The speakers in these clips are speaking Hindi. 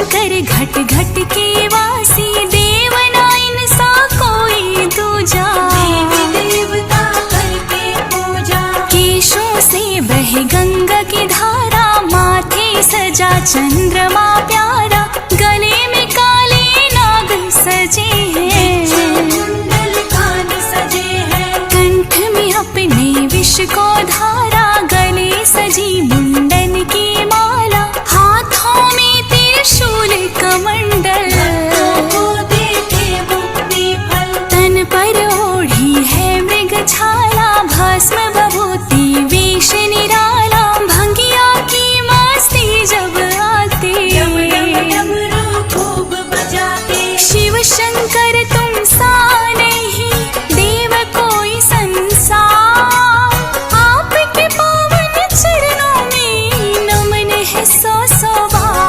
शंकर घट घट के वासी, देवना इनसा कोई दूजा। देवी देवता करके पूजा, केशों से बहे गंगा की धारा, माथे सजा चंद्रमा प्यारा, गले में काले नाग सजे हैं, कुंडल कान सजे हैं। कंठ में अपने विष को धारा, गले सजी मुंडन की माला, हाथों में त्रिशूल कमंडल, को देते मुक्ति फल। तन पर ओढ़ी है मृग छाला, भस्म बभूति वेश निराला, भंगिया की मस्ती जब आते, डम डम डमरू खूब बजाते। शिव शंकर तुम सा नहीं देव कोई संसार, आपके पावन चरणों में नमन है सौ सौ बार।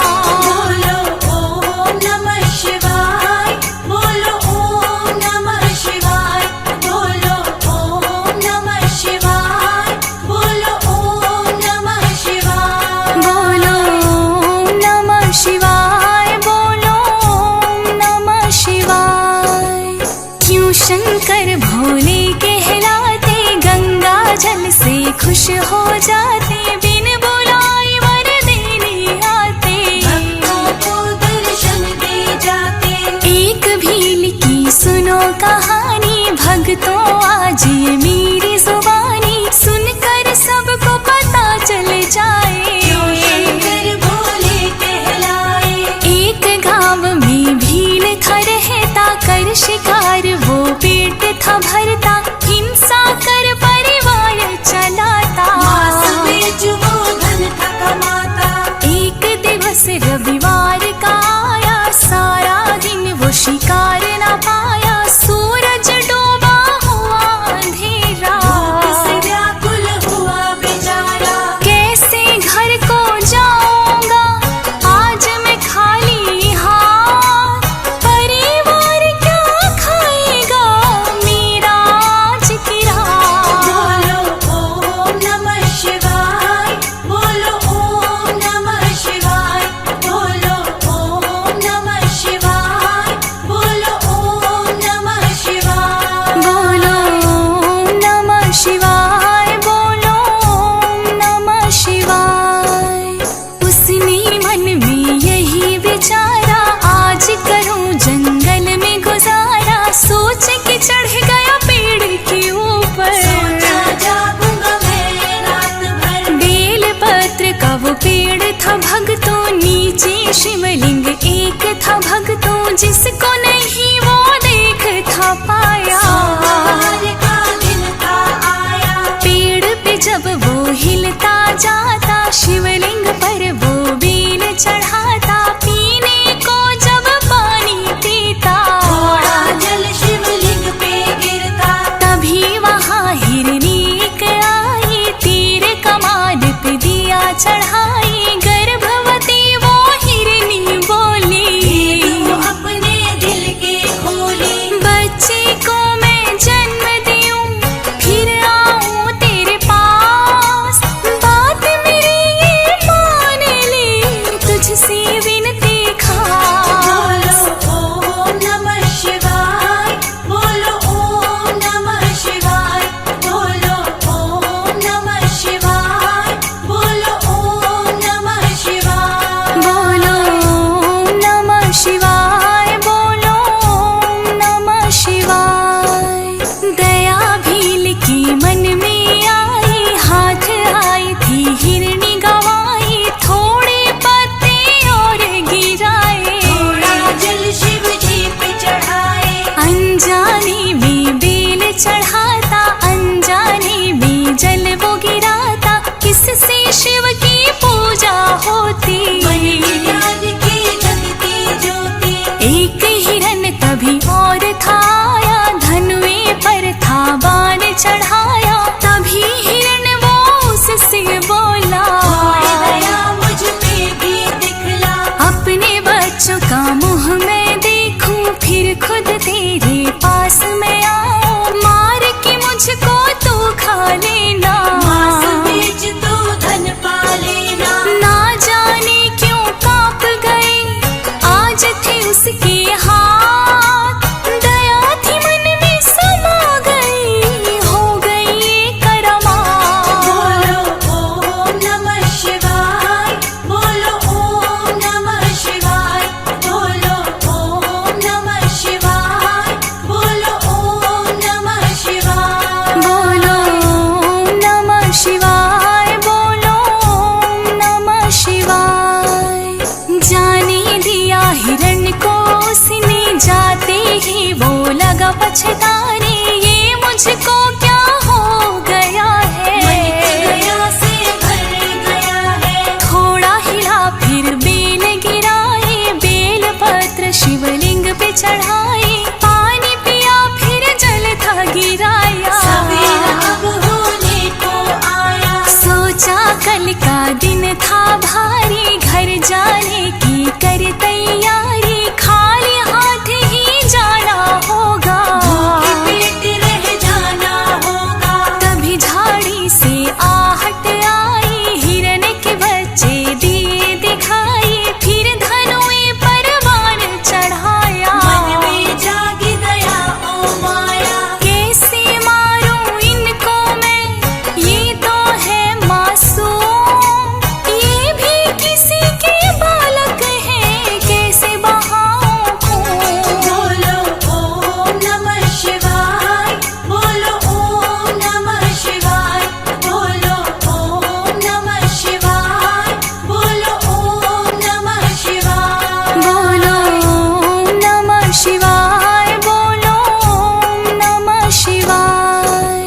बोलो ओम नमः शिवाय, बोलो ओम नमः शिवाय, बोलो ओम नमः शिवाय, बोलो ओम नमः शिवाय। बोलो ओम नमः शिवाय, बोलो ओम नमः शिवाय। क्यों शंकर भोले कहलाते, गंगा जल से खुश हो जाते, बिन बुलाए वर देने आते, भक्तों को दर्शन दे जाते। एक भील की सुनो कहानी, भक्तों आज ये मेरी जुबानी, सुनकर सबको पता चल जाए, क्यों शंकर भोले कहलाए। एक गांव में भील था रहता, कर शिकार वो पेट था भरता, हिंसा कर परिवार चलाता, मास बेच वो धन था कमाता। एक दिवस रविवार का आया, सारा दिन वो शिकार न पाया, सूरज डूबा हुआ अंधेरा, भूख से व्याकुल हुआ बेचारा। कैसे घर को जाऊंगा आज मैं खाली हाथ, परिवार क्या खाएगा मेरा आज की रात। बोलो ओम नमः शिवाय, बोलो ओम नमः शिवाय, बोलो ओम नमः शिवाय, बोलो ओम नमः शिवाय। बोलो ओम नमः शिवाय, बोलो ओम नमः शिवाय। उसने मन में यही विचारा, आज करूं जंगल में गुजारा, सोच के चढ़ गया पेड़ के ऊपर, सोचा जागूंगा मैं रात भर। बेल पत्र का वो पेड़ था भक्तों, नीचे शिवलिंग एक था भक्तों, जिसको नहीं वो देख था पाया। सोमवार का दिन था आया, पेड़ पे जब वो हिलता जाता, शिवलिंग पर वो बेल चढ़ाता, पीने को जब पानी पीता, थोड़ा जल शिवलिंग पे गिरता। तभी वहाँ हिरनी एक आई, तीर कमान पे दिया चढ़ाई, गर्भवती वो हिरनी बोली, वो अपने दिल के खोली। बच्चे को मैं जन्म दूं, फिर आऊं तेरे पास, बात मेरी ये मान ले, तुझसे विनती खास। बोलो ओम नमः शिवाय, बोलो ओम नमः शिवाय, बोलो ओम नमः शिवाय, बोलो ओम नमः शिवाय। बोलो ओम नमः शिवाय, बोलो ओम नमः शिवाय। दया भील की मन में आई, हाथ आई थी हिरनी गवाई, थोड़े पत्ते और ही वो लगा पछताने, ये मुझको क्या हो गया है। दया से भर गया है। थोड़ा हिला फिर बेल गिराए, बेल पत्र शिवलिंग पे चढ़ाए, पानी पिया फिर जल था गिराया। सवेरा अब होने को आया। सोचा कल का दिन था भारी, घर जाने की कर तैयारी, खाली हाथ ही जाना होगा। भूखे पेट रह जाना होगा। तभी झाड़ी से आहट आई, हिरन के बच्चे दिए दिखाई, फिर धनुए पर बाण चढ़ाया। मन में जागी दया ओ माया। कैसे मारूं इनको मैं, ये तो है मासूम, ये भी किसी के बालक हैं, कैसे बहाऊं खून। बोलो ओम नमः शिवाय। बोलो ओम नमः शिवाय। बोलो ओम नमः शिवाय। बोलो ओम नमः शिवाय। बोलो ओम नमः शिवाय, बोलो ओम नमः शिवाय।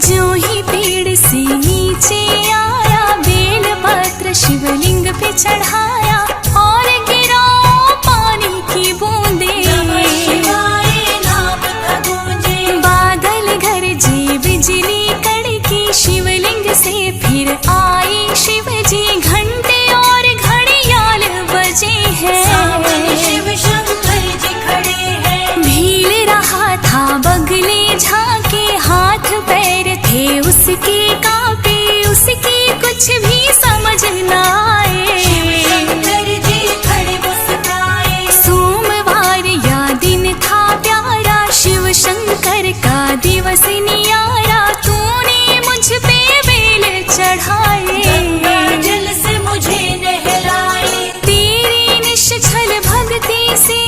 जो ही पेड़ से नीचे आया, बेल पत्र शिवलिंग पे चढ़ाया, और गिराओ पानी की बूंदे। नमः शिवाय नाम का गूंजे। बादल गरजे बिजली कड़की, शिवलिंग से फिर आई शिव जी, घंटे और घड़ियाल बजे सामने हैं। शिव शंकर जी खड़े हैं। भीड़ रहा था बगले झांके, हाथ पैर थे उसके कांपे, उसकी कुछ भी समझ न शिव आए। शंकर जी खड़े मुस्काए। सोमवार या दिन था प्यारा, शिव शंकर का दिवस नियारा, तूने मुझ पे बेल चढ़ाए। गंगा जल से मुझे नहलाए। तेरी निश्चल भक्ति से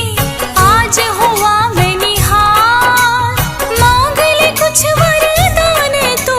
आज हुआ मैं निहाल, मांग ले कुछ वरदान तू,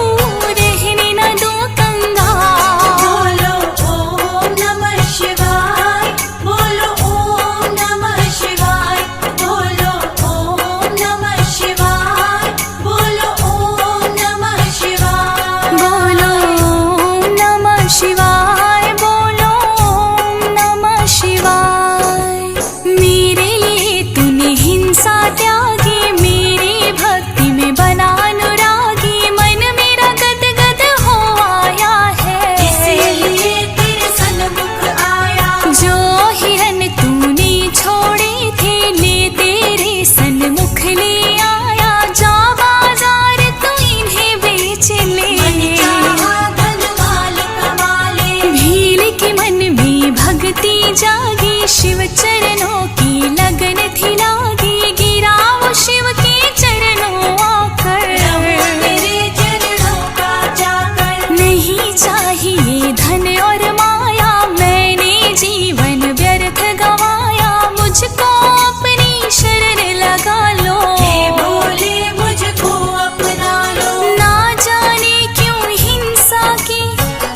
रहने न दो कंगाल। बोलो ओम नमः शिवाय। बोलो ओम नमः शिवाय। बोलो ओम नमः शिवाय। बोलो ओम नमः शिवाय। बोलो ओम नमः शिवाय, बोलो ओम नमः शिवाय। मेरे लिए तूने हिंसा त्यागी, मेरी भक्ति में बना अनुरागी, मन मेरा गदगद हो आया है। इसीलिए तेरे सन्मुख आया। जो हिरन तूने छोड़े थे, ले तेरे सन्मुख ले आया, जा बाजार तू इन्हें बेच ले। मन चाहा धन माल कमा ले। भील के मन में भक्ति जागी, शिव चरणों की लगन थी लागी, गिरा वो शिव के चरणों आकर। रहो तेरे चरणों का जाकर। नहीं चाहिए धन और माया, मैंने जीवन व्यर्थ गवाया, मुझको अपनी शरण लगा लो। हे भोले मुझको अपना लो। ना जाने क्यों हिंसा की,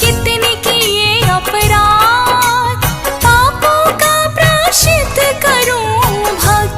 कितने किए अपराध, पापों का प्रायश्चित करूं, भक्त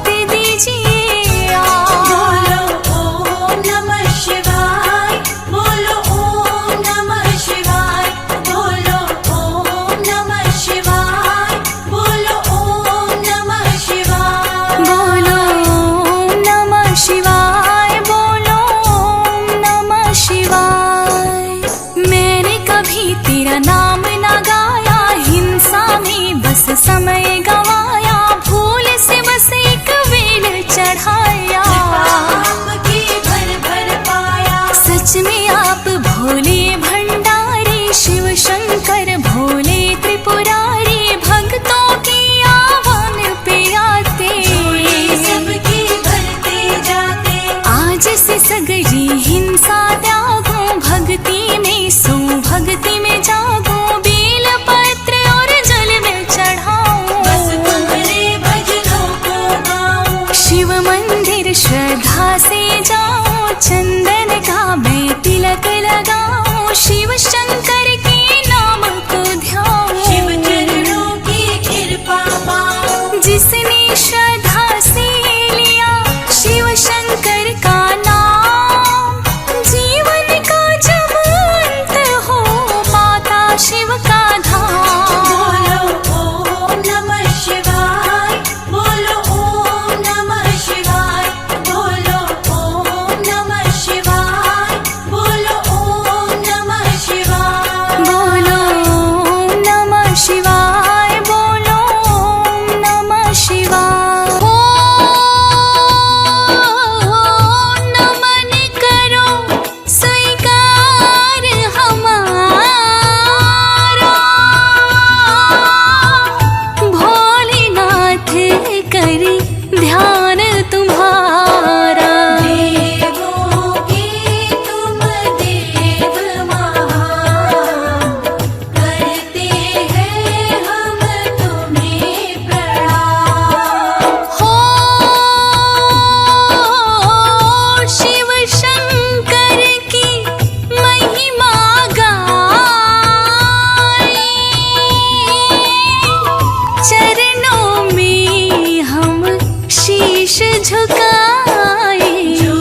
झुकाए। जो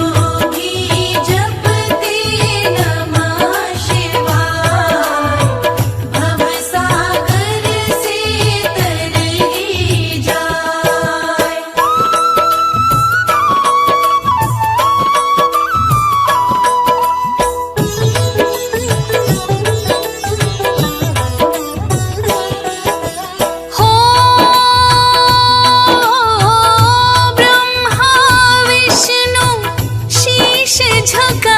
भी जपते नमः शिवाय, भवसागर से तर ही जाए। हो ब्रह्मा विष्णु शीश झुकाते,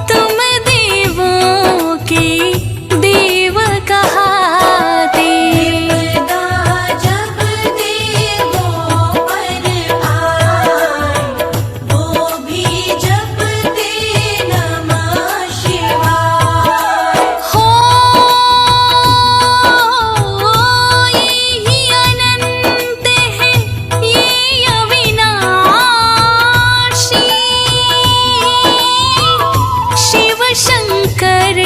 तुम देवों के देव कहाते। विपदा जब देवों पर आए, वो भी जपते नमः शिवाय। हो यही अनंत है ये अविनाशी, शिव शंकर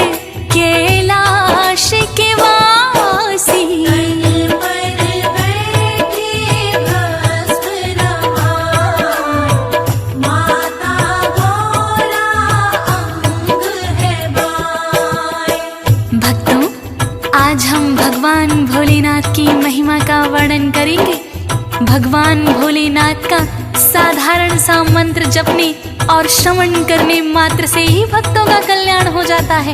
कैलाश के वासी। तन पर बैठे भस्म रमाए, माता गौरा अंग है बाए। भक्तों, आज हम भगवान भोलेनाथ की महिमा का वर्णन करेंगे। भगवान भोलेनाथ का साधारण सा मंत्र जपने और श्रवण करने मात्र से ही भक्तों का कल्याण हो जाता है।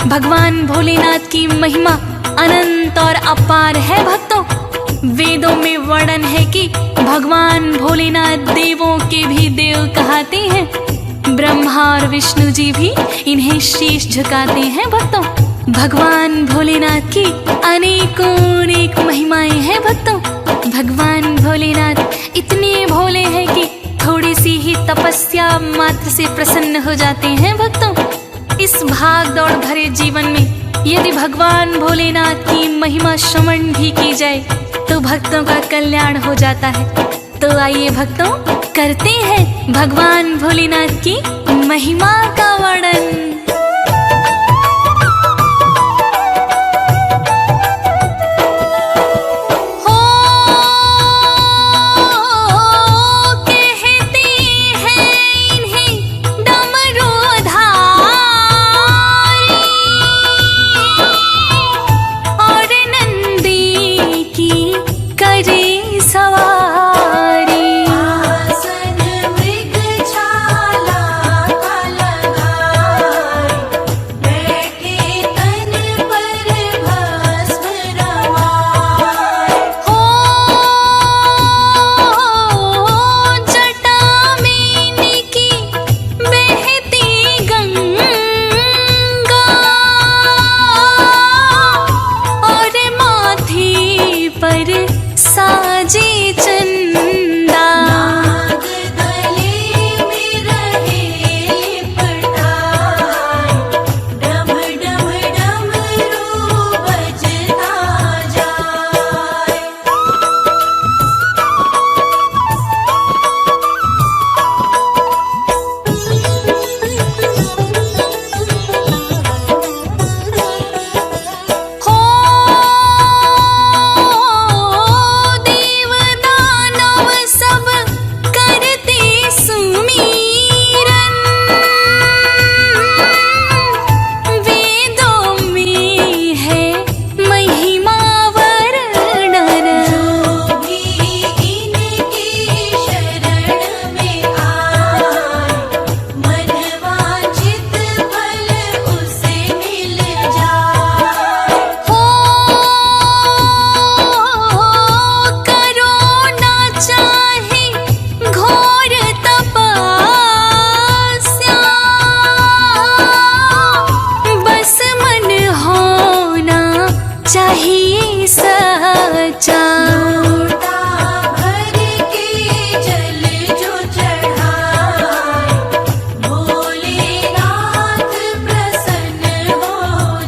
भगवान भोलेनाथ की महिमा अनंत और अपार है भक्तों। वेदों में वर्णन है कि भगवान भोलेनाथ देवों के भी देव कहते हैं। ब्रह्मा और विष्णु जी भी इन्हें शीश झुकाते हैं भक्तों। भगवान भोलेनाथ की अनेकों अनेक महिमाएं हैं भक्तों। भगवान भोलेनाथ इतने भोले हैं कि थोड़ी सी ही तपस्या मात्र से प्रसन्न हो जाते हैं भक्तों। इस भाग दौड़ भरे जीवन में यदि भगवान भोलेनाथ की महिमा श्रवण भी की जाए तो भक्तों का कल्याण हो जाता है। तो आइए भक्तों, करते हैं भगवान भोलेनाथ की महिमा का वर्णन। हो कहते हैं इन्हें डमरूधारी, और नंदी की करे सवारी। आसन मृग छाला का लगाए, बैठे तन पर भस्म रमाए। हो जटा में इनकी बहती गंगा, और माथे पर साजे चंदा। नाग गले में रहे लिपटाए, डम डम डमरू बजता जाए। हो देव दानव सब करते सुमीरन, वेदों में है महिमा वर्णन। जो भी इनकी शरण में आए, मन वांछित फल उसे मिल जाए। हो करो ना चाहे घोर तपस्या, बस मन होना चाहिए सच्चा। लोटा भर के जल जो चढ़ाए, भोलेनाथ प्रसन्न हो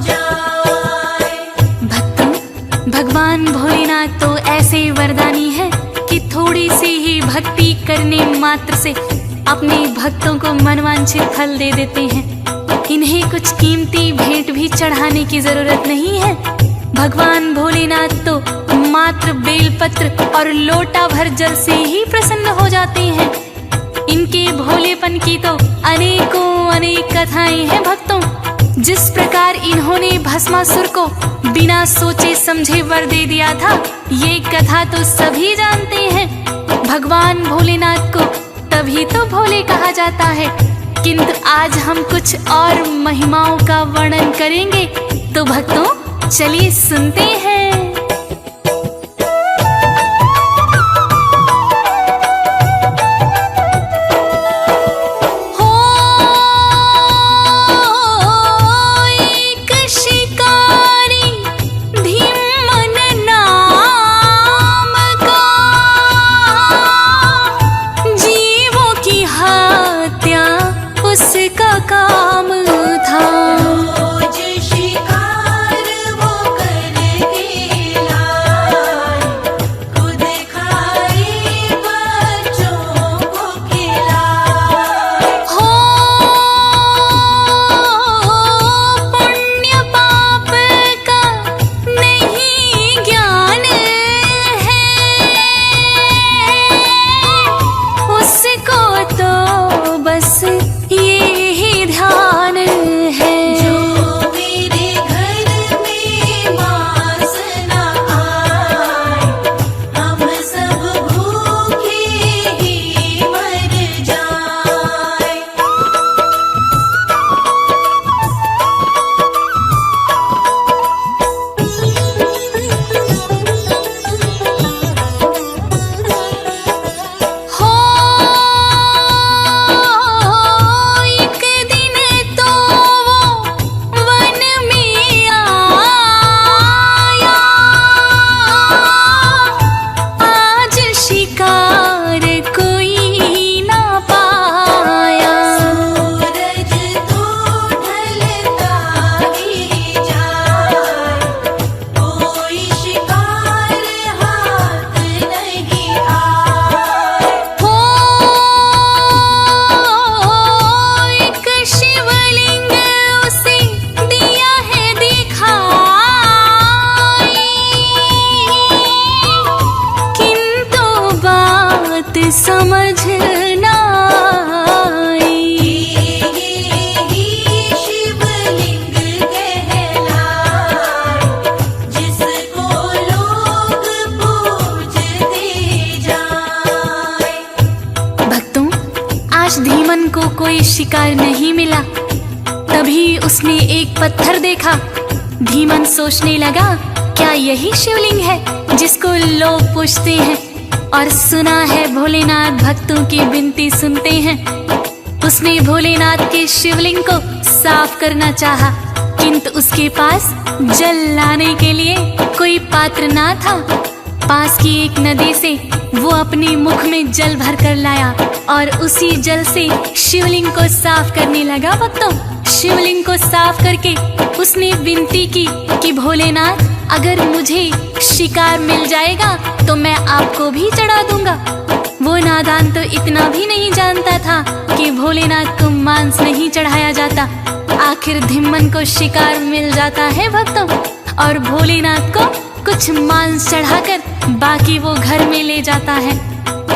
जाए। भक्तों, भगवान भोलेनाथ तो ऐसे वरदानी है कि थोड़ी सी ही भक्ति करने मात्र से अपने भक्तों को मनवांछित फल दे देते हैं। इन्हें कुछ कीमती भेंट भी चढ़ाने की जरूरत नहीं है। भगवान भोलेनाथ तो मात्र बेलपत्र और लोटा भर जल से ही प्रसन्न हो जाते हैं। इनके भोलेपन की तो अनेकों अनेक कथाएं हैं भक्तों। जिस प्रकार इन्होंने भस्मासुर को बिना सोचे समझे वर दे दिया था, ये कथा तो सभी जानते हैं। भगवान भोलेनाथ को तभी तो भोले कहा जाता है। किंतु आज हम कुछ और महिमाओं का वर्णन करेंगे, तो भक्तों चलिए सुनते हैं। समझ ना आई। शिवलिंग कहलाए, जिसको लोग पूजते जाए। भक्तों, आज धीमन को कोई शिकार नहीं मिला। तभी उसने एक पत्थर देखा। धीमन सोचने लगा, क्या यही शिवलिंग है जिसको लोग पूजते हैं? और सुना है भोलेनाथ भक्तों की विनती सुनते हैं। उसने भोलेनाथ के शिवलिंग को साफ करना चाहा, किंतु उसके पास जल लाने के लिए कोई पात्र ना था। पास की एक नदी से वो अपने मुख में जल भर कर लाया और उसी जल से शिवलिंग को साफ करने लगा। भक्तों, शिवलिंग को साफ करके उसने विनती की कि भोलेनाथ, अगर मुझे शिकार मिल जाएगा तो मैं आपको भी चढ़ा दूंगा। वो नादान तो इतना भी नहीं जानता था कि भोलेनाथ को मांस नहीं चढ़ाया जाता। आखिर धिम्मन को शिकार मिल जाता है भक्तों, और भोलेनाथ को कुछ मांस चढ़ाकर बाकी वो घर में ले जाता है।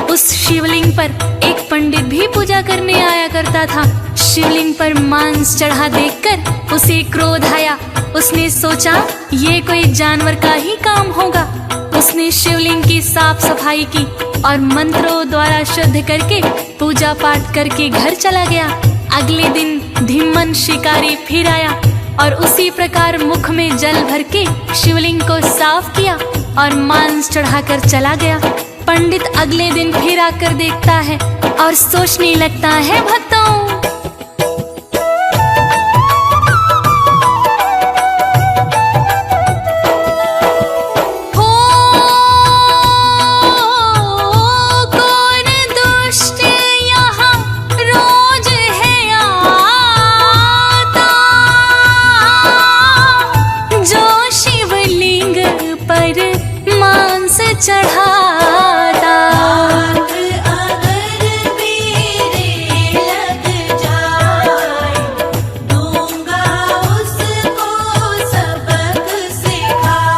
उस शिवलिंग पर एक पंडित भी पूजा करने आया करता था। शिवलिंग पर मांस चढ़ा देखकर उसे क्रोध आया। उसने सोचा, ये कोई जानवर का ही काम होगा। उसने शिवलिंग की साफ सफाई की और मंत्रों द्वारा शुद्ध करके पूजा पाठ करके घर चला गया। अगले दिन धिम्मन शिकारी फिर आया और उसी प्रकार मुख में जल भर के शिवलिंग को साफ किया और मांस चढ़ाकर चला गया। पंडित अगले दिन फिर आकर देखता है और सोचने लगता है, भक्तों, चढ़ाता। अगर मेरे लग जाए, दूंगा उसको सबक सिखाए।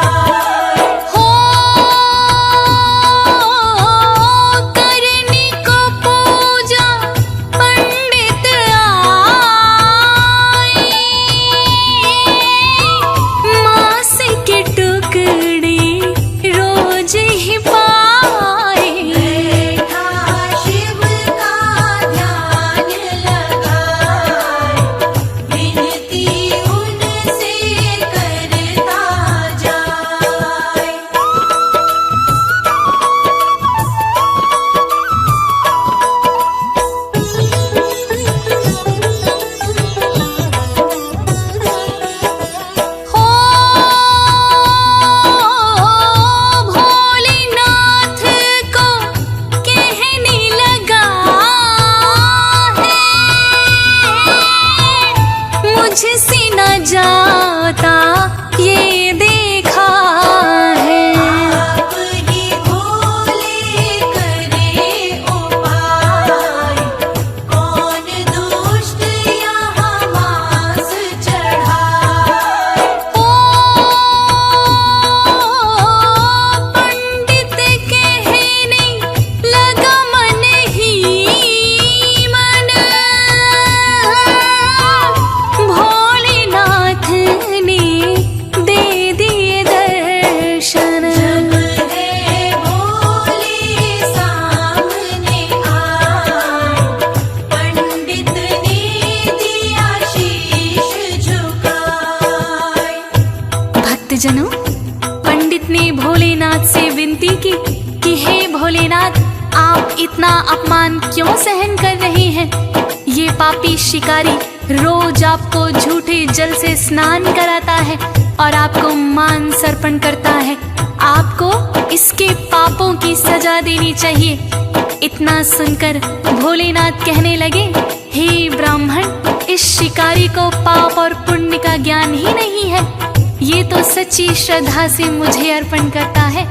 भक्तजनों, पंडित ने भोलेनाथ से विनती की कि हे भोलेनाथ, आप इतना अपमान क्यों सहन कर रहे हैं? ये पापी शिकारी रोज आपको झूठे जल से स्नान कराता है और आपको मांस अर्पण करता है। आपको इसके पापों की सजा देनी चाहिए। इतना सुनकर भोलेनाथ कहने लगे, हे ब्राह्मण, इस शिकारी को पाप और पुण्य का ज्ञान ही नहीं है। ये तो सच्ची श्रद्धा से मुझे अर्पण करता है।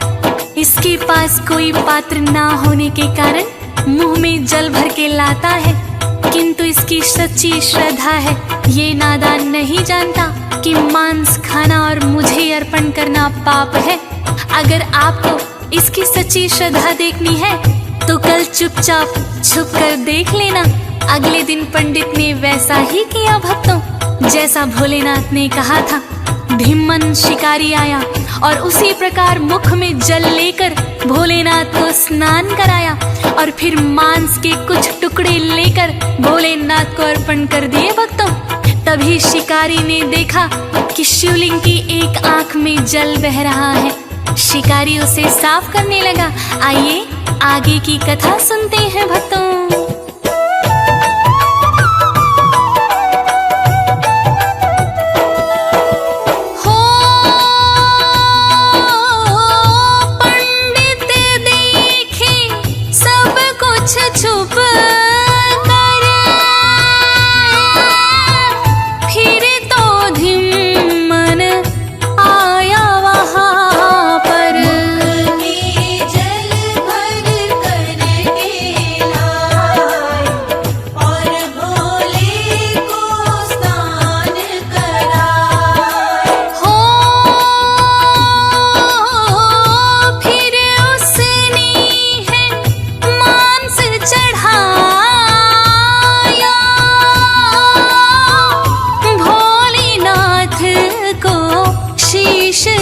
इसके पास कोई पात्र ना होने के कारण मुंह में जल भर के लाता है, किंतु इसकी सच्ची श्रद्धा है। ये नादान नहीं जानता कि मांस खाना और मुझे अर्पण करना पाप है। अगर आपको इसकी सच्ची श्रद्धा देखनी है तो कल चुपचाप छुप कर देख लेना। अगले दिन पंडित ने वैसा ही किया भक्तों, जैसा भोलेनाथ ने कहा था। धीमन शिकारी आया और उसी प्रकार मुख में जल लेकर भोलेनाथ को स्नान कराया और फिर मांस के कुछ टुकड़े लेकर भोलेनाथ को अर्पण कर दिए भक्तों। तभी शिकारी ने देखा कि शिवलिंग की एक आंख में जल बह रहा है। शिकारी उसे साफ करने लगा। आइए आगे की कथा सुनते हैं भक्तों।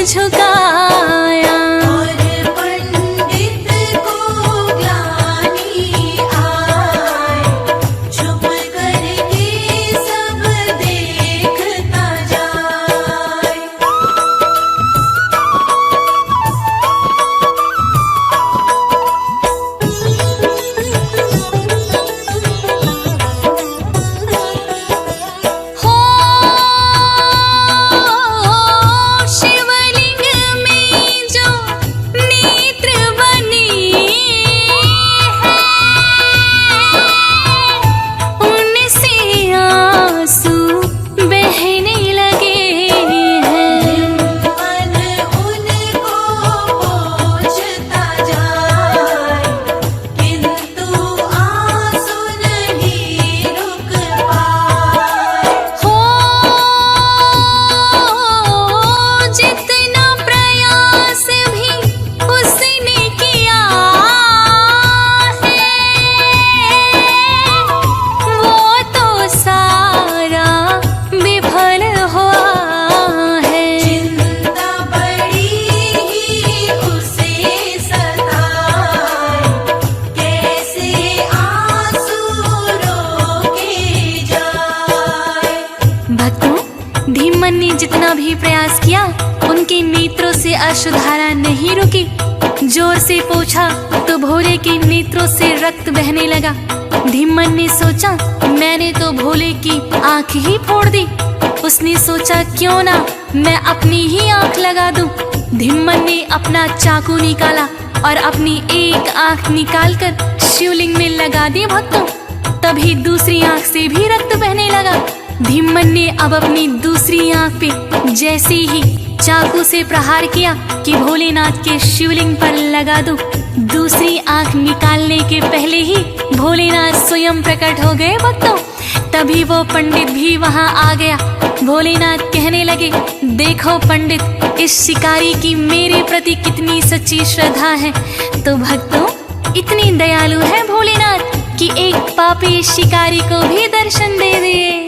झुकाया और पंडित को ग्लानि आए, चुप करके सब देखता जाए। धीमन ने जितना भी प्रयास किया, उनके नेत्रों से अश्रुधारा नहीं रुकी। जोर से पूछा तो भोले के नेत्रों से रक्त बहने लगा। धीमन ने सोचा, मैंने तो भोले की आंख ही फोड़ दी। उसने सोचा, क्यों ना मैं अपनी ही आंख लगा दूं। धीमन ने अपना चाकू निकाला और अपनी एक आंख निकालकर शिवलिंग में लगा दी भक्तों। तभी दूसरी आंख से भी रक्त बहने लगा। धीमन ने अब अपनी दूसरी आंख पे जैसे ही चाकू से प्रहार किया कि भोलेनाथ के शिवलिंग पर लगा दूं। दूसरी आंख निकालने के पहले ही भोलेनाथ स्वयं प्रकट हो गए भक्तों। तभी वो पंडित भी वहां आ गया। भोलेनाथ कहने लगे, देखो पंडित, इस शिकारी की मेरे प्रति कितनी सच्ची श्रद्धा है। तो भक्तों, इतनी दयालु है भोलेनाथ कि एक पापी शिकारी को भी दर्शन दे दिए।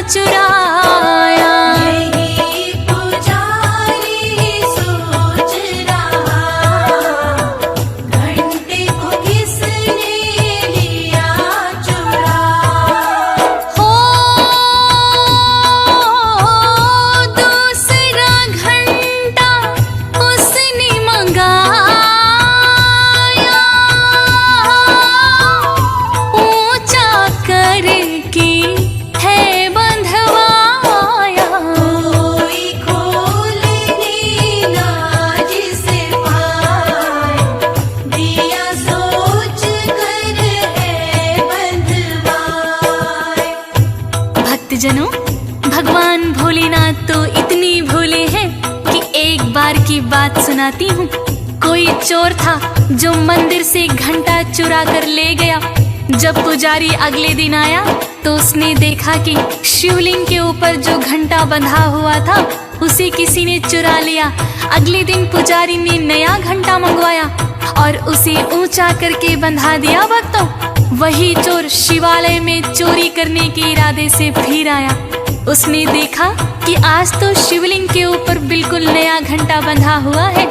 चुराया। यही पुजारी सोच रहा, घंटे को किसने लिया चुरा। हो दूसरा घंटा उसने मंगाया, ऊंचा करके है बंधवाया। कोई खोलने ना जिसे पाए, दिया सोच कर है बंधवाए। भक्तजनों, भगवान भोलेनाथ तो इतनी भोले हैं कि एक बार की बात सुनाती हूँ। कोई चोर था जो मंदिर से घंटा चुरा कर ले गया। जब पुजारी अगले दिन आया तो उसने देखा कि शिवलिंग के ऊपर जो घंटा बंधा हुआ था उसे किसी ने चुरा लिया। अगले दिन पुजारी ने नया घंटा मंगवाया और उसे ऊंचा करके बंधा दिया। भक्तों, वही चोर शिवालय में चोरी करने के इरादे से फिर आया। उसने देखा कि आज तो शिवलिंग के ऊपर बिल्कुल नया घंटा बंधा हुआ है।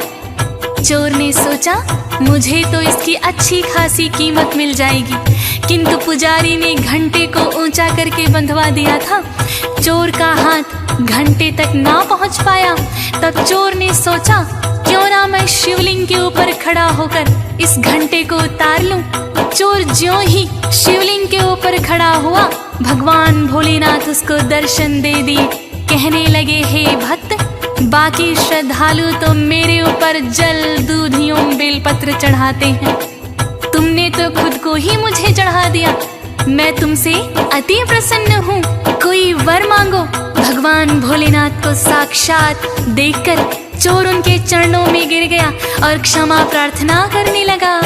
चोर ने सोचा मुझे तो इसकी अच्छी खासी कीमत मिल जाएगी, किंतु पुजारी ने घंटे को ऊंचा करके बंधवा दिया था। चोर का हाथ घंटे तक ना पहुंच पाया। तब चोर ने सोचा क्यों ना मैं शिवलिंग के ऊपर खड़ा होकर इस घंटे को उतार लूं। चोर ज्यों ही शिवलिंग के ऊपर खड़ा हुआ, भगवान भोलेनाथ उसको दर्शन दे दिए। कहने लगे, हे भक्त, बाकी श्रद्धालु तो मेरे ऊपर जल, दूध एवं बेलपत्र चढ़ाते हैं, तुमने तो खुद को ही मुझे चढ़ा दिया। मैं तुमसे अति प्रसन्न हूँ, कोई वर मांगो। भगवान भोलेनाथ को साक्षात देखकर चोर उनके चरणों में गिर गया और क्षमा प्रार्थना करने लगा।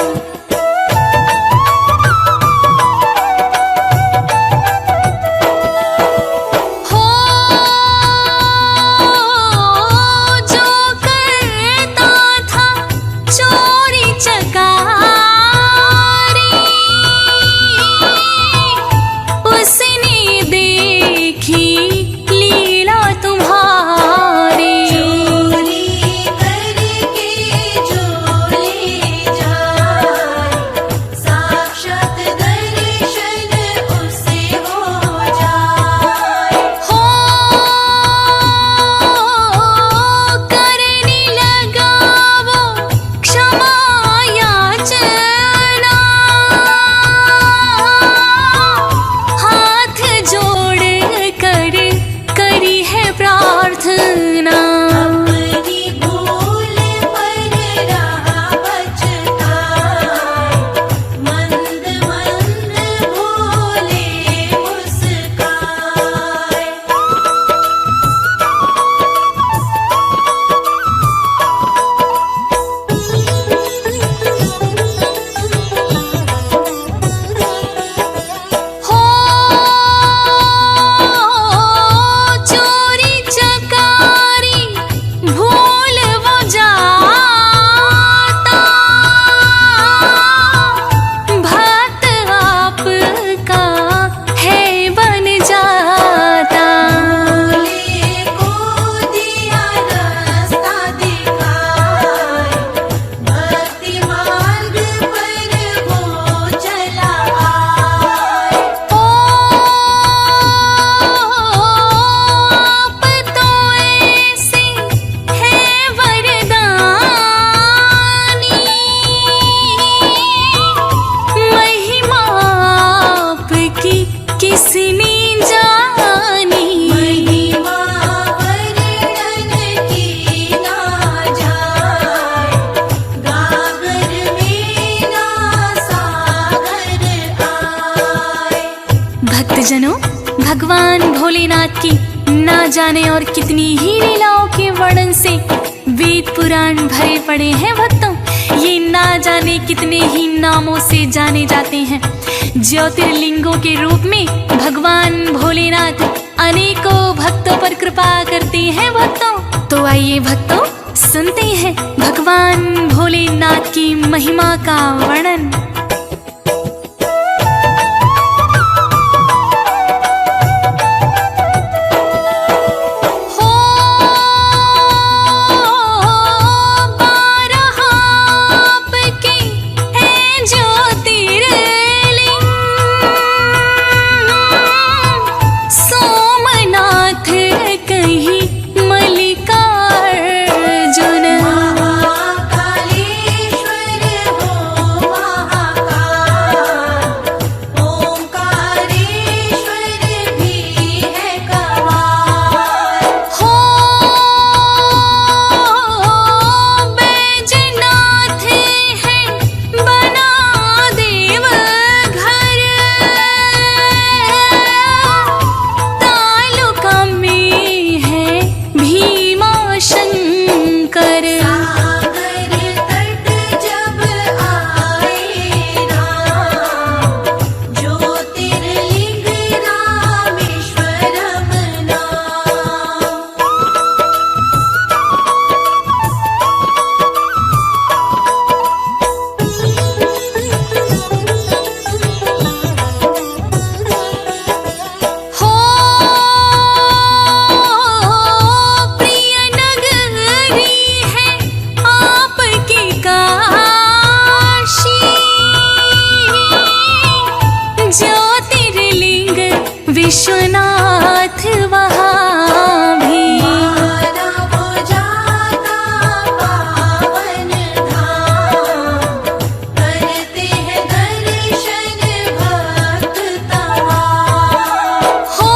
भक्तजनों, भगवान भोलेनाथ की ना जाने और कितनी ही लीलाओं के वर्णन से वेद पुराण भरे पड़े हैं। भक्तों, ये ना जाने कितने ही नामों से जाने जाते हैं। ज्योतिर्लिंगों के रूप में भगवान भोलेनाथ अनेकों भक्तों पर कृपा करते हैं। भक्तों, तो आइए भक्तों सुनते हैं भगवान भोलेनाथ की महिमा का वर्णन। विश्वनाथ वहाँ भी। माना वो जाता पावन धाम, करते हैं दर्शन भक्त तमाम। हो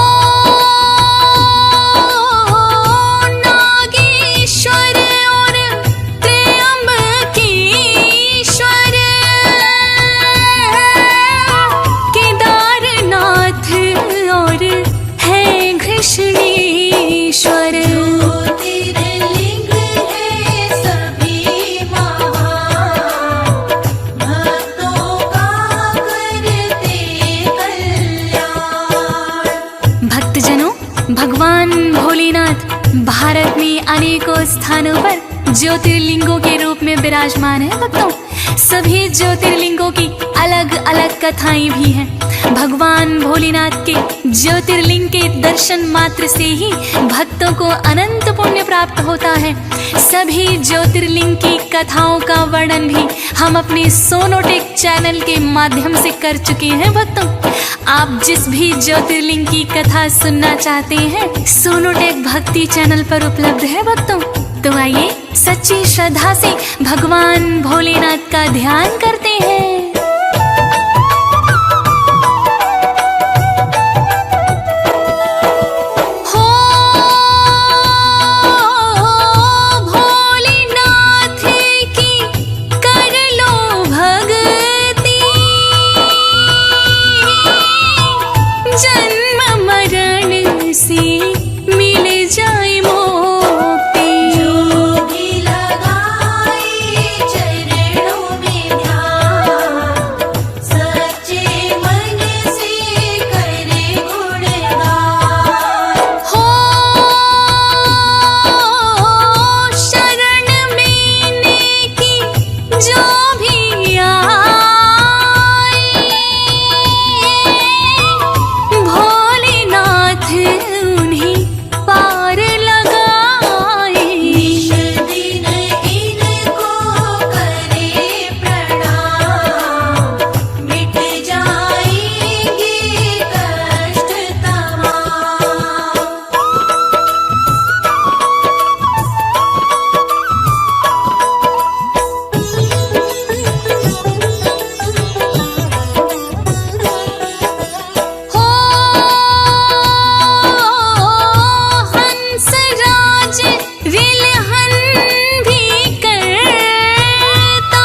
नागेश्वर और त्र्यंबकेश्वर, केदारनाथ और है घृष्णेश्वर। ज्योतिर्लिंग है सभी महान, भक्तों का करते कल्याण। भक्तजनों, भगवान भोलेनाथ भारत में अनेकों स्थानों पर ज्योतिर्लिंगों के रूप में विराजमान है। भक्तों, सभी ज्योतिर्लिंगों की अलग अलग कथाएं भी हैं। भगवान भोलेनाथ के ज्योतिर्लिंग के दर्शन मात्र से ही भक्तों को अनंत पुण्य प्राप्त होता है। सभी ज्योतिर्लिंग की कथाओं का वर्णन भी हम अपने सोनोटेक चैनल के माध्यम से कर चुके हैं। भक्तों, आप जिस भी ज्योतिर्लिंग की कथा सुनना चाहते हैं, सोनोटेक भक्ति चैनल पर उपलब्ध है। भक्तों, तो आइए सच्ची श्रद्धा से भगवान भोलेनाथ का ध्यान करते हैं। हो भोलेनाथ की कर लो भक्ति, जन्म मरण से मिल जाए मुक्ति। जो भी लगाए चरणों में ध्यान, सच्चे मन से करे गुणगान। हो शरण में नेकी जो भी आए, भोलेनाथ उन्हें पार लगाए। निज दिन इनको करे प्रणाम, मिट जाएंगे कष्ट तमाम। हो हंसराज रिलहन भी करता,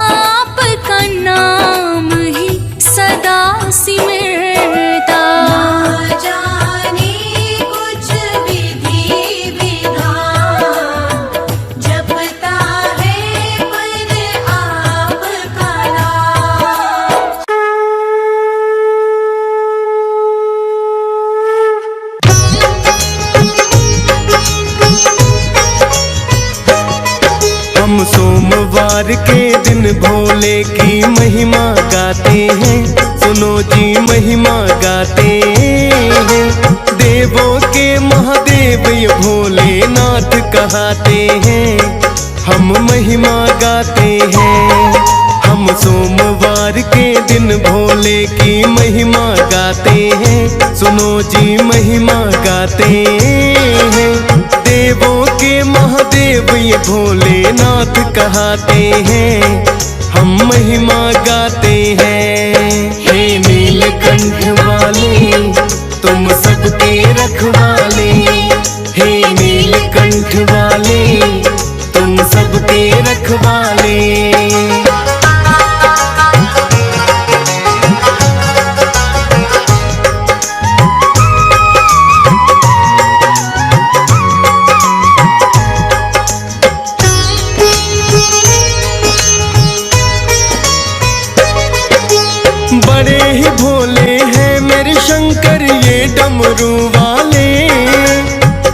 आपका नाम ही सदा सिमरता। ना जाने कुछ विधि विधान, जपता है पर आपका नाम। हम सोमवार के दिन भोले की महिमा गाते हैं। सुनो जी महिमा गाते हैं। देवों के महादेव ये भोलेनाथ कहते हैं। हम महिमा गाते हैं। हम सोमवार के दिन भोले की महिमा गाते हैं। सुनो जी महिमा गाते हैं। देवों के महादेव ये भोलेनाथ कहते हैं। हम महिमा गाते हैं। हे नीलकंठ वाले तुम सबके रखवाले, हे नीलकंठ वाले तुम सबके रखवाले। बड़े ही भोले हैं मेरे शंकर ये डमरू वाले।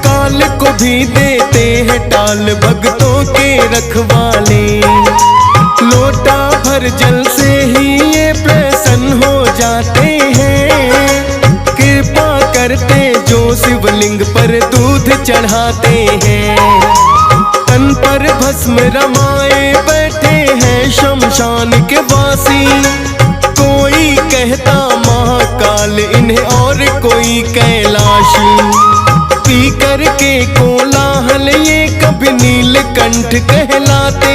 काल को भी देते हैं टाल भक्तों के रखवाले। लोटा भर जल से ही ये प्रसन्न हो जाते हैं। कृपा करते जो शिवलिंग पर दूध चढ़ाते हैं। तन पर भस्म रमाए बैठे हैं शमशान के वासी। कोई कहता महाकाल इन्हें और कोई कैलाशी, पी करके कोलाहल ये कभी नीलकंठ कहलाते।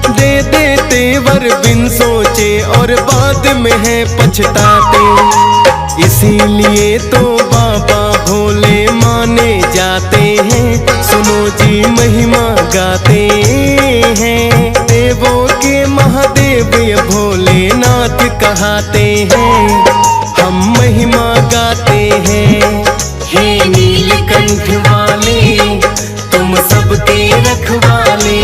दे देते वर बिन सोचे और बाद में है पछताते। इसीलिए तो बाबा भोले माने जाते हैं, सुनो जी महिमा गाते हैं। देवों के महादेव ये भोलेनाथ कहाते हैं, हम महिमा गाते हैं। हे नीलकंठ वाले तुम सबके रखवाले,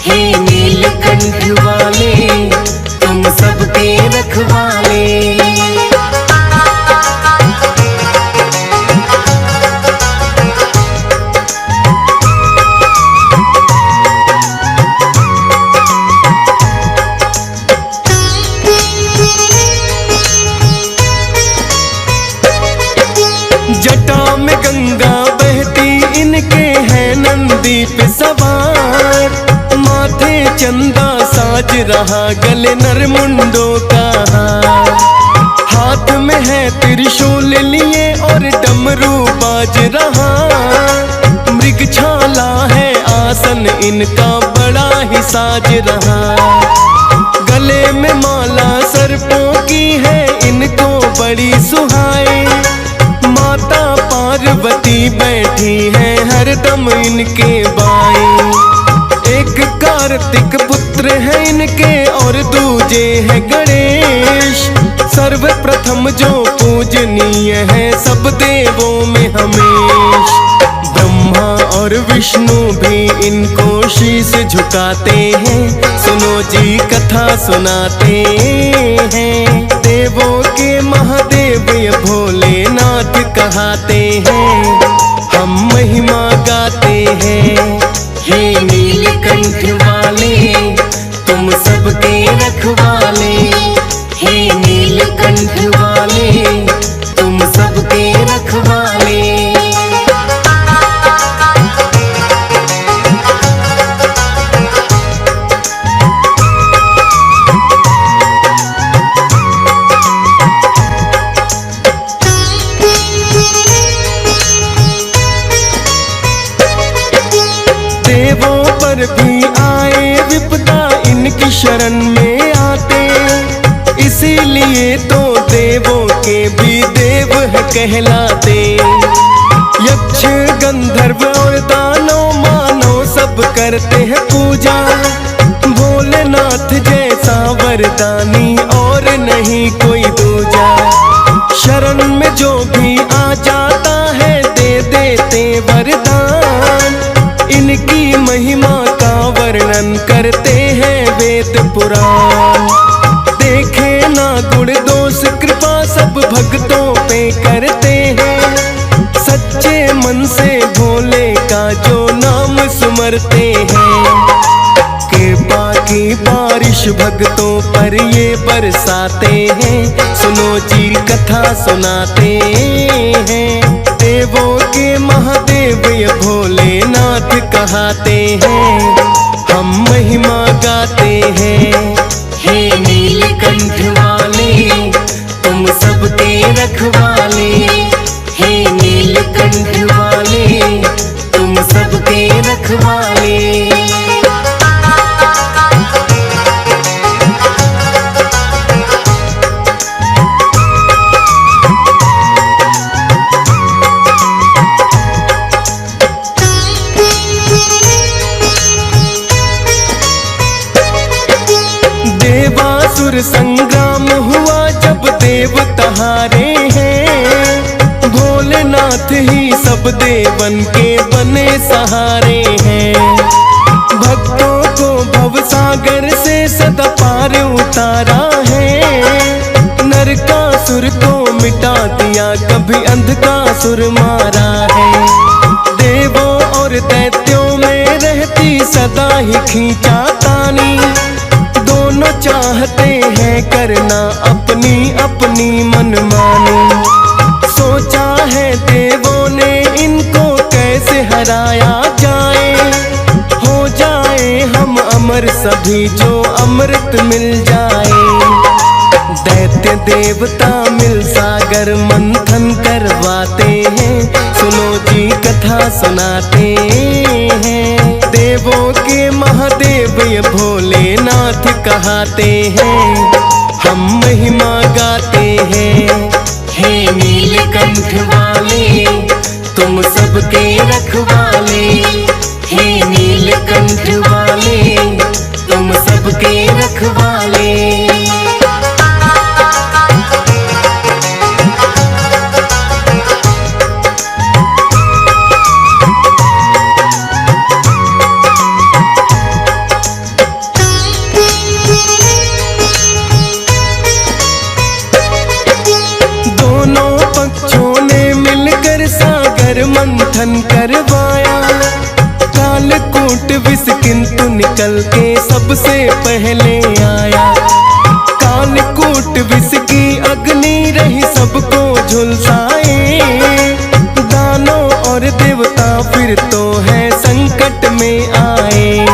हे नीलकंठ वाले तुम सबके रखवाले। जटा में गंगा बहती इनके हैं नंदी पे सवार, माथे चंदा साज रहा गले नरमुंडों का हार। हाथ में है त्रिशूल लिए और डमरू बाज रहा, मृगछाला है आसन इनका बड़ा ही साज रहा। गले में माला सर्पों की है इनको बड़ी सुहाए, माता पार्वती बैठी है हरदम इनके बाएं। एक कार्तिक पुत्र है इनके और दूजे है गणेश, सर्वप्रथम जो पूजनीय है सब देवों में हमेश। ब्रह्मा और विष्णु भी इनको शीश झुकाते हैं, सुनो जी कथा सुनाते हैं। देवों के महादेव ये भोलेनाथ कहाते हैं, हम महिमा गाते हैं। हे नीलकंठ वाले तुम सबके रखवाले, हे नीलकंठ वाले तुम सबके रखवाले। देवों पर भी आए विपदा इनकी शरण में आते, इसीलिए तो देवों के भी देव है कहलाते। यक्ष गंधर्व और दानव मानव सब करते हैं पूजा, भोलेनाथ जैसा वरदानी और नहीं कोई दूजा। शरण में जो भी आ जाता है दे देते वरदान, इनकी महिमा का वर्णन करते हैं वेद पुराण। देखे ना गुण दोष कृपा सब भक्तों पे करते हैं, सच्चे मन से भोले का जो नाम सुमरते हैं। कृपा की बारिश भक्तों पर ये बरसाते हैं, सुनो जी कथा सुनाते हैं। देवों के महादेव ये भोलेनाथ कहाते हैं, हम महिमा गाते हैं। हे नीलकंठ वाले तुम सबके रखवाले, हे नीलकंठ वाले तुम सबके रखवाले। देवासुर संग्राम हुआ जब देवता हारे हैं, भोलेनाथ ही सब देवन के बने सहारे हैं। भक्तों को भवसागर से सदा पार उतारा है, नरकासुर को मिटा दिया कभी अंधकासुर मारा है। देवों और दैत्यों में रहती सदा ही खींचातानी, दोनों चाहते हैं करना अपनी अपनी मनमानी। सोचा है देवों ने इनको कैसे हराया जाए, हो जाए हम अमर सभी जो अमृत मिल जाए। दैत्य देवता मिल सागर मंथन करवाते हैं। सुनो जी कथा सुनाते हैं। देवों के महादेव ये भोलेनाथ कहाते हैं। हम महिमा गाते हैं। हे नीलकंठ वाले तुम सबके रखवाले। हे नीलकंठ वाले तुम सबके रखवाले। दोनों पक्षों ने मिलकर सागर मंथन करवाया। कालकूट विष किंतु निकल के सबसे पहले आया। कालकूट विष की अग्नि रही सबको झुलसाए। दानों और देवता फिर तो है संकट में आए।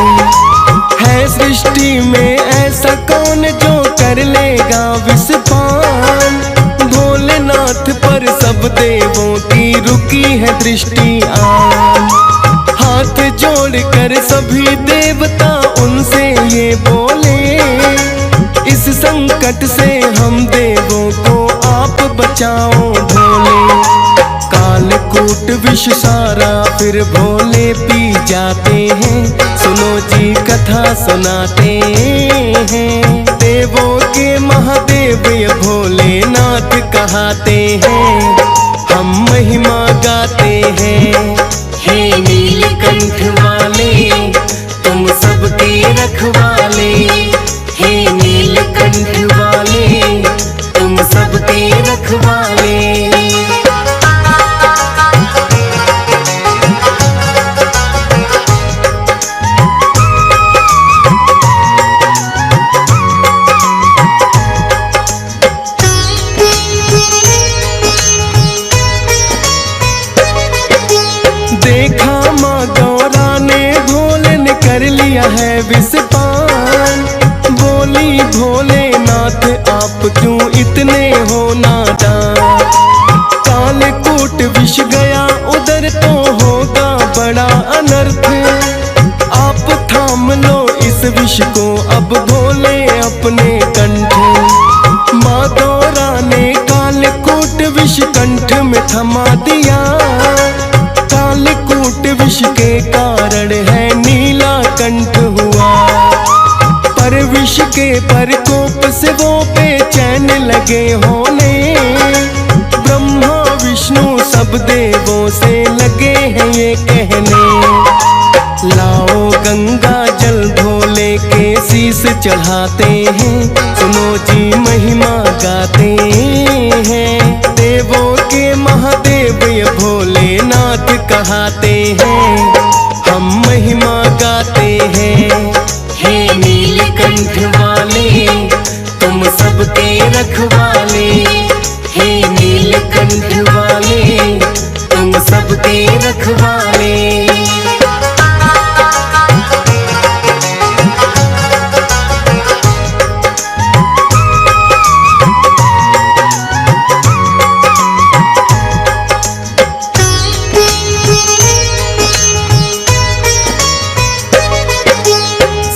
है सृष्टि में ऐसा कौन जो कर लेगा विष पान। भोलेनाथ पर सब देवों की रुकी है दृष्टि आन। हाथ जोड़कर सभी देवता उनसे ये बोले। इस संकट से हम देवों को आप बचाओ भोले। कालकूट विष सारा फिर भोले पी जाते हैं। सुनो जी कथा सुनाते हैं। देवों के महादेव ये भोलेनाथ कहाते हैं। हम महिमा गाते हैं। हे नीलकंठ वाले तुम सबके रखवाले। हे नीलकंठ वाले तुम सबके रखवाले। देखा माँ गौरा ने भोले ने कर लिया है विष पान। बोली भोलेनाथ आप क्यों इतने हो नादान। कालकूट विष गया उधर तो होगा बड़ा अनर्थ। आप थाम लो इस विष को अब भोले अपने कंठ। माँ गौरा ने कालकूट विष कंठ में थमा दिया। कालकूट विष के कारण है नीलकंठ हुआ। पर विष के प्रकोप से वो बेचैन लगे होने। ब्रह्मा विष्णु सब देवों से लगे हैं ये कहने। लाओ गंगा जल भोले के शीश चढ़ाते हैं। सुनो जी महिमा गाते हैं। देवों के महादेव ये भोलेनाथ कहाते हैं। हम महिमा गाते हैं। हे नीलकंठ वाले तुम सबके रखवाले। हे नीलकंठ वाले तुम सबके रखवाले।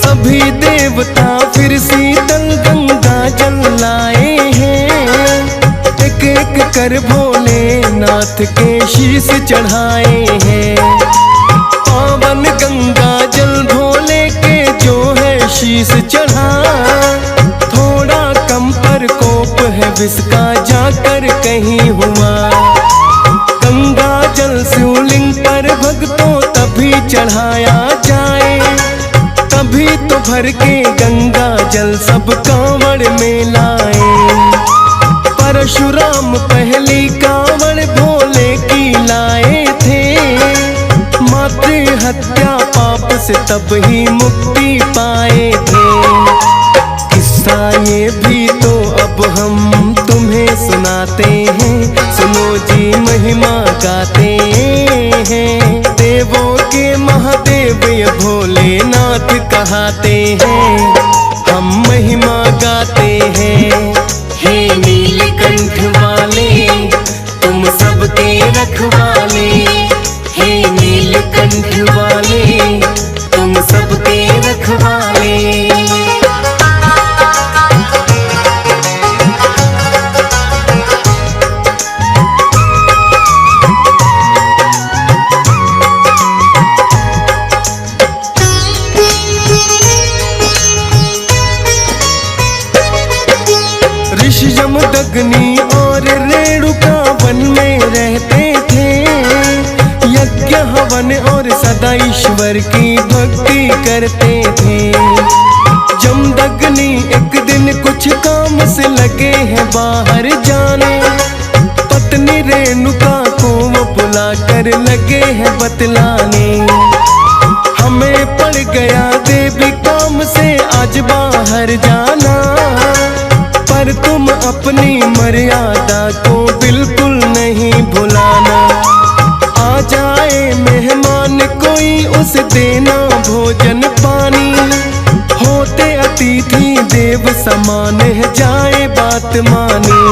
सभी देवता फिर शीतल गंगा जल लाए हैं। एक एक कर भोलेनाथ के शीश चढ़ाए हैं। पावन गंगा जल भोले के जो है शीश चढ़ा। थोड़ा कम प्रकोप है विष का जाकर कहीं हुआ। गंगा जल शिवलिंग पर भक्तों तभी चढ़ाया जाए। तभी तो भर के गंगा जल सब कांवड़ में लाए। परशुराम पहली कांवड़ भोले की लाए थे। मातृ हत्या पाप से तब ही मुक्ति पाए थे। किस्सा ये भी तो अब हम तुम्हें सुनाते हैं। सुनो जी महिमा गाते हैं। देवों के महादेव ये भोलेनाथ कहाते हैं। हम महिमा गाते हैं। हे वन में रहते थे, यज्ञ हवन और सदा ईश्वर की भक्ति करते थे। जमदग्नि एक दिन कुछ काम से लगे हैं बाहर जाने, पत्नी रेणुका को वो बुलाकर लगे हैं बतलाने। हमें पड़ गया देवी काम से आज बाहर जाना, पर तुम अपनी मर्यादा को बिल्कुल नहीं भुलाना। आ जाए मेहमान कोई उसे देना भोजन पानी, होते अतिथि देव समान है जाए बात मानी।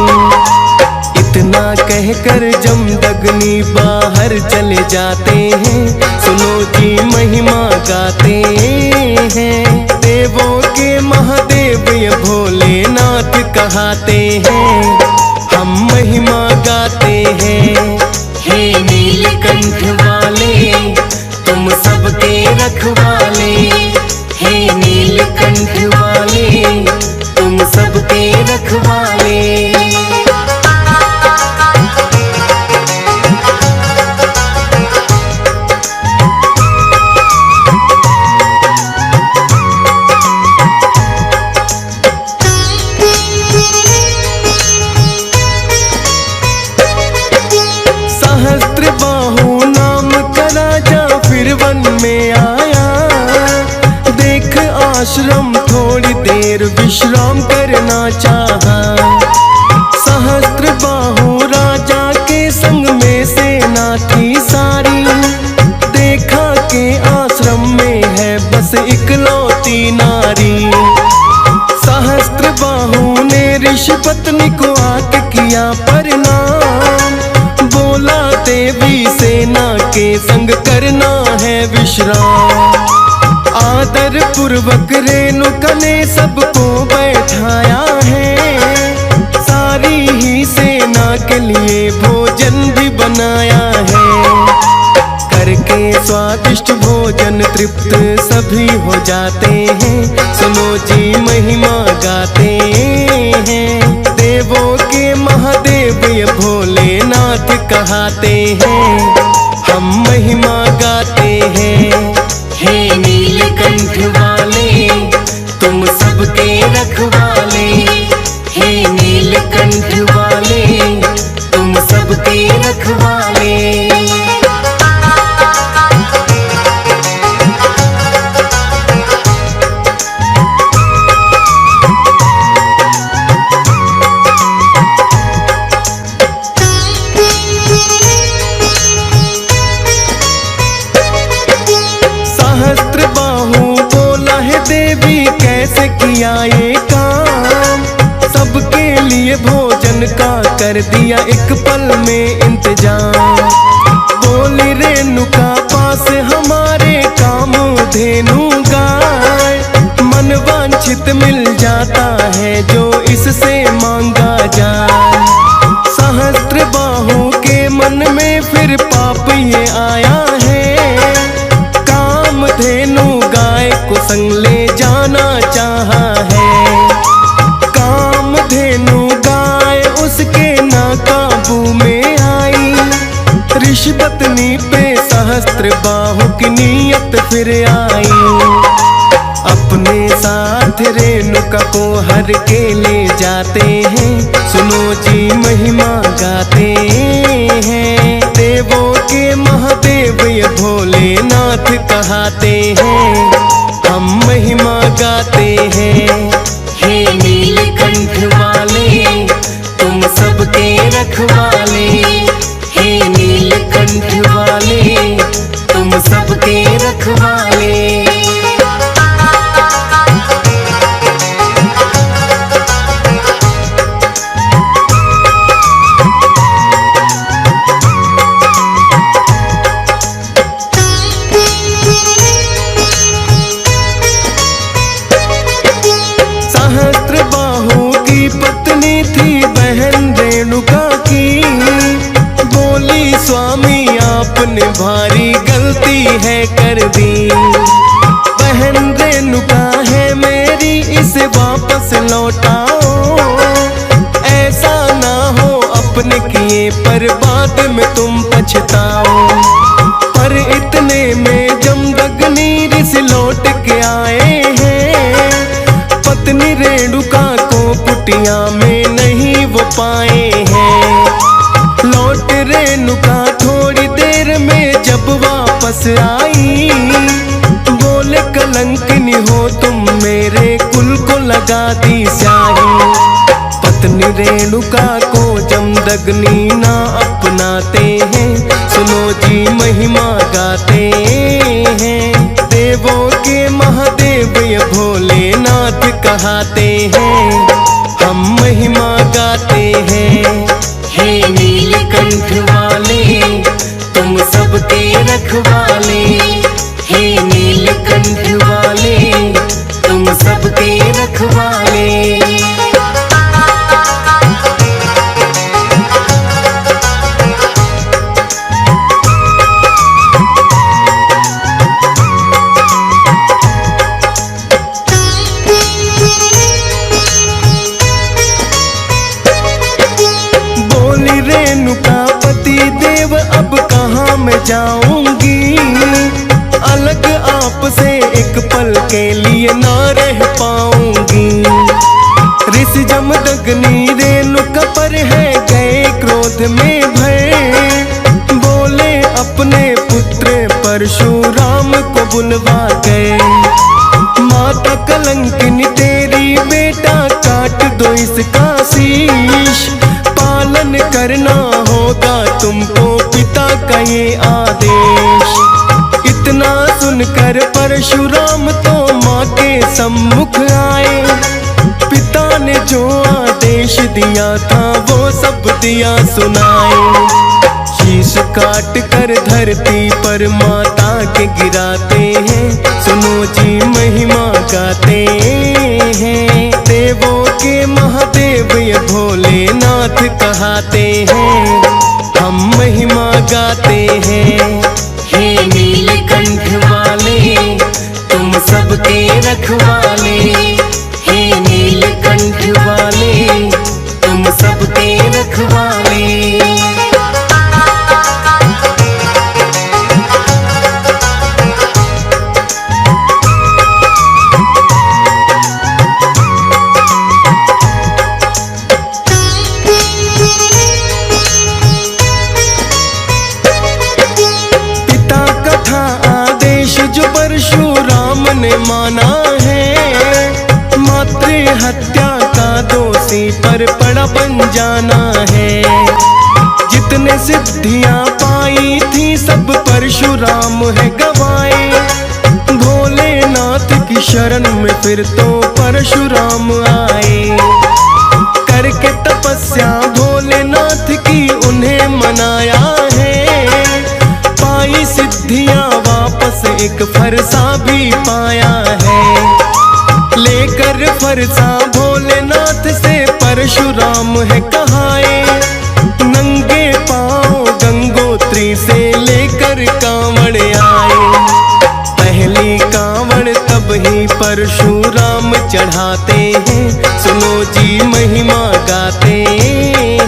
इतना कहकर जमदग्नि बाहर चले जाते हैं, सुनो जी महिमा गाते हैं। देवों के महादेव ये भोलेनाथ कहाते हैं, हम महिमा गाते हैं। हे नीलकंठ वाले तुम सबके रखवाले, हे नीलकंठ वाले तुम सबके रखवाले। सहस्त्रबाहु नाम का राजा फिर वन में आया, देख आश्रम थोड़ी देर विश्राम करना चाहा। सहस्त्रबाहु राजा के संग में सेना थी सारी, देखा के आश्रम में है बस इकलौती नारी। सहस्त्रबाहु ने ऋषि पत्नी को आके किया प्रणाम, बोला देवी सेना के संग करना है विश्राम। आदर पूर्वक रेणुका ने सबको बैठाया है, सारी ही सेना के लिए भोजन भी बनाया है। करके स्वादिष्ट भोजन तृप्त सभी हो जाते हैं, सुनो जी महिमा गाते हैं। देवों के महादेव ये भोलेनाथ कहाते हैं, हम महिमा गाते हैं। हे नीलकंठ वाले तुम सबके रखवाले, हे नीलकंठ वाले तुम सबके रखवाले। सहस्त्रबाहु बोला है देवी कैसे किया ये काम, सबके लिए भोजन का कर दिया एक पल में इंतजाम। बोली रेणुका पास हमारे काम धेनु गाय, मन वांछित मिल जाता है जो इससे मांगा जाए। सहस्त्रबाहु के मन में फिर पाप ये आया है, धेनु गाय को संग ले जाना चाहा है। काम धेनु गाय उसके नाकाबू में आई, ऋषि पत्नी पे सहस्त्रबाहु की नीयत फिर आई। अपने साथ रेणुका को हर के ले जाते हैं, सुनो जी महिमा गाते हैं। देवों के महादेव ये भोलेनाथ कहाते हैं, हम महिमा गाते हैं। हे नीलकंठ वाले तुम सबके रखवाले, हे नीलकंठ वाले तुम सबके रखवाले। सहस्त्रबाहु की पत्नी थी बहन रेणुका की, बोली स्वामी आपने भारी गलती है कर दी। बहन रेणुका है मेरी इसे वापस लौटाओ, ऐसा ना हो अपने की किए पर बाद में तुम पछताओ। पर इतने में जमदग्नि ऋषि लौट के आए हैं, पत्नी रेणुका को कुटिया में नहीं वो पाए हैं। लौट रेणुका थोड़ी देर में जब वापस आई, बोले कलंकिनी हो तुम मेरे कुल को लगा दी स्याही। पत्नी रेणुका को जमदग्नि ना अपनाते हैं, सुनो जी महिमा गाते हैं। देवों के महादेव ये भोलेनाथ कहते हैं, हम महिमा गाते हैं। हे नीलकंठ वाले तुम सबके रखवाले, हे नीलकंठ वाले तुम सबके रखवाले। बोली रेणुका पति देव अब कहाँ मैं जाऊंगी, अलग आपसे एक पल के लिए ना रह पाऊंगी। ऋषि जमदग्नि रेणुका पर है गए क्रोध में भय, बोले अपने पुत्र परशुराम को बुलवा गए। माता कलंकिनी तेरी बेटा काट दो इसका शीश, पालन करना होगा तुमको पिता का ये आदेश। इतना सुनकर परशुराम तो माँ के सम्मुख आए, पिता ने जो आदेश दिया था वो सब दिया सुनाए। शीश काट कर धरती पर माता के गिराते हैं, सुनो जी महिमा गाते हैं। देवों के महादेव ये भोलेनाथ कहते हैं, हम महिमा गाते हैं। हे नीलकंठ वाले तुम सबके रखवाले, हे नीलकंठ वाले तुम सबके रखवाले। परशुराम ने माना है, मातृ हत्या का दोषी पर पड़ा बन जाना है। जितने सिद्धियां पाई थी सब परशुराम है गवाए, भोलेनाथ की शरण में फिर तो परशुराम आए। करके तपस्या भोलेनाथ की उन्हें मनाया है, पाई सिद्धियां वापस एक फरसा भी पाया है। लेकर फरसा भोलेनाथ से परशुराम है कहाए, नंगे पांव गंगोत्री से लेकर कांवड़ आए। पहली कांवड़ तब ही परशुराम चढ़ाते हैं, सुनो जी महिमा गाते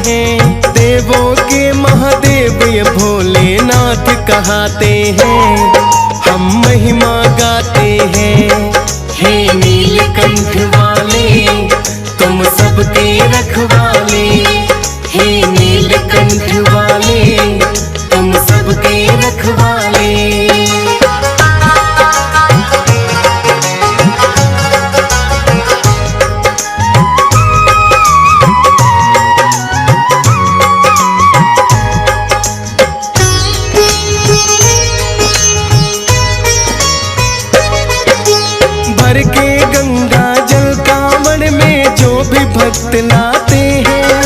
हैं। देवों के महादेव ये भोलेनाथ कहते हैं, हम महिमा गाते हैं। हे नीलकंठ वाले तुम सबके रखवाले, हे नीलकंठ वाले तुम सबके रखवाले। भर के गंगा जल कांवड़ में जो भी भक्त लाते हैं,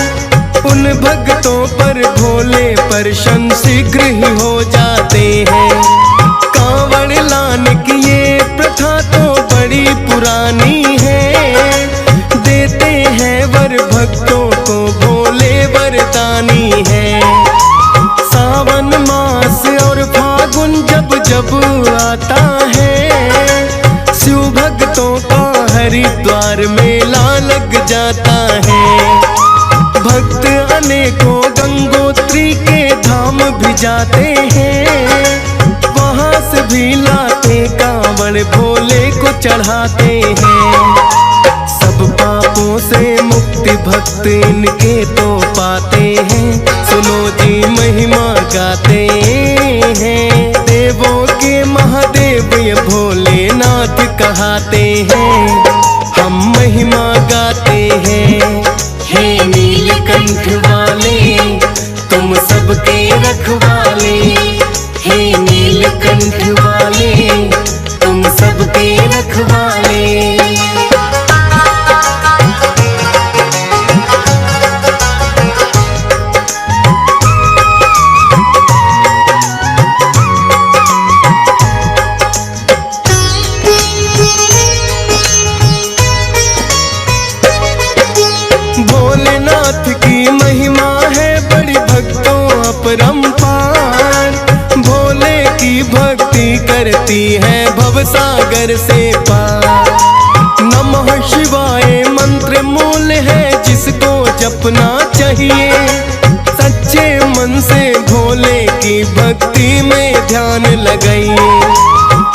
उन भक्तों पर भोले प्रसन्न शीघ्र ही हो जाते हैं। कांवड़ लाने की ये प्रथा तो बड़ी पुरानी है, देते हैं वर भक्तों को भोले वरदानी है। सावन मास और फागुन जब जब आता है, शिव भक्तों का हरिद्वार मेला लग जाता है। भक्त अनेकों गंगोत्री के धाम भी जाते हैं, वहां से भी लाते कांवड़ भोले को चढ़ाते हैं। सब पापों से मुक्ति भक्त इनके तो पाते हैं, सुनो जी महिमा गाते हैं। देवों के महादेव ये भोलेनाथ कहाते हैं, हम महिमा गाते हैं। हे नीलकंठ वाले तुम सबके रखवाले, हे नीलकंठ वाले तुम सबके रखवाले। भोलेनाथ की महिमा है बड़ी भक्तों अपरंपार, भोले की भक्ति करती है भवसागर से पार। नमः शिवाय मंत्र मूल है जिसको जपना चाहिए, सच्चे मन से भोले की भक्ति में ध्यान लगाइए।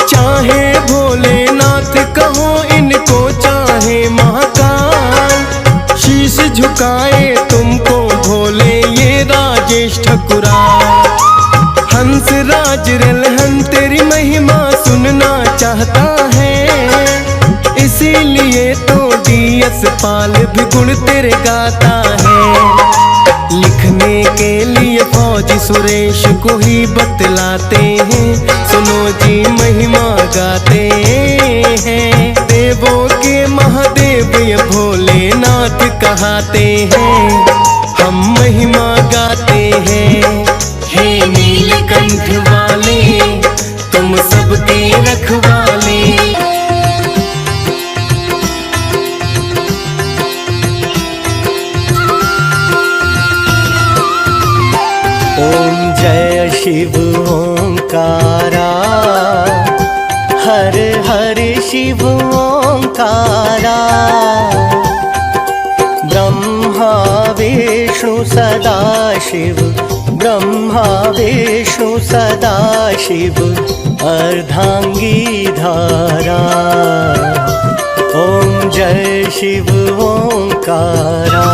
चाहे भोलेनाथ कहो इनको चाहे महाकाल, शीश झुकाए तुमको भोले ये राजेश ठकुराल। हंस राज रलहन तेरी महिमा सुनना चाहता है, इसीलिए तो डीएस पाल भी गुण तेरे गाता है। लिखने के लिए फौजी सुरेश को ही बतलाते हैं, सुनो जी महिमा गाते हैं। देवों के महादेव ये भोलेनाथ कहाते हैं, हम महिमा गाते हैं। हे नीलकंठ वाले तुम सबके रखवाले। ओम जय शिव ओंकारा, हर हर शिव ओंकारा। ब्रह्मा विष्णु सदा शिव, ब्रह्मा विष्णु सदा शिव अर्धांगी धारा। ओम जय शिव ओंकारा।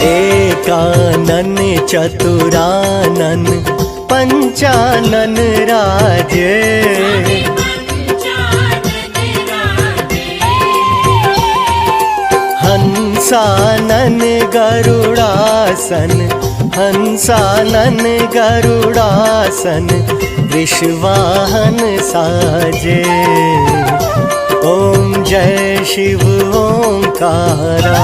एकानन चतुरानन पंचानन राजे, हंसानन गरुड़ासन, हंसानन गरुड़ासन विश्वाहन साजे। ओम जय शिव ओंकारा।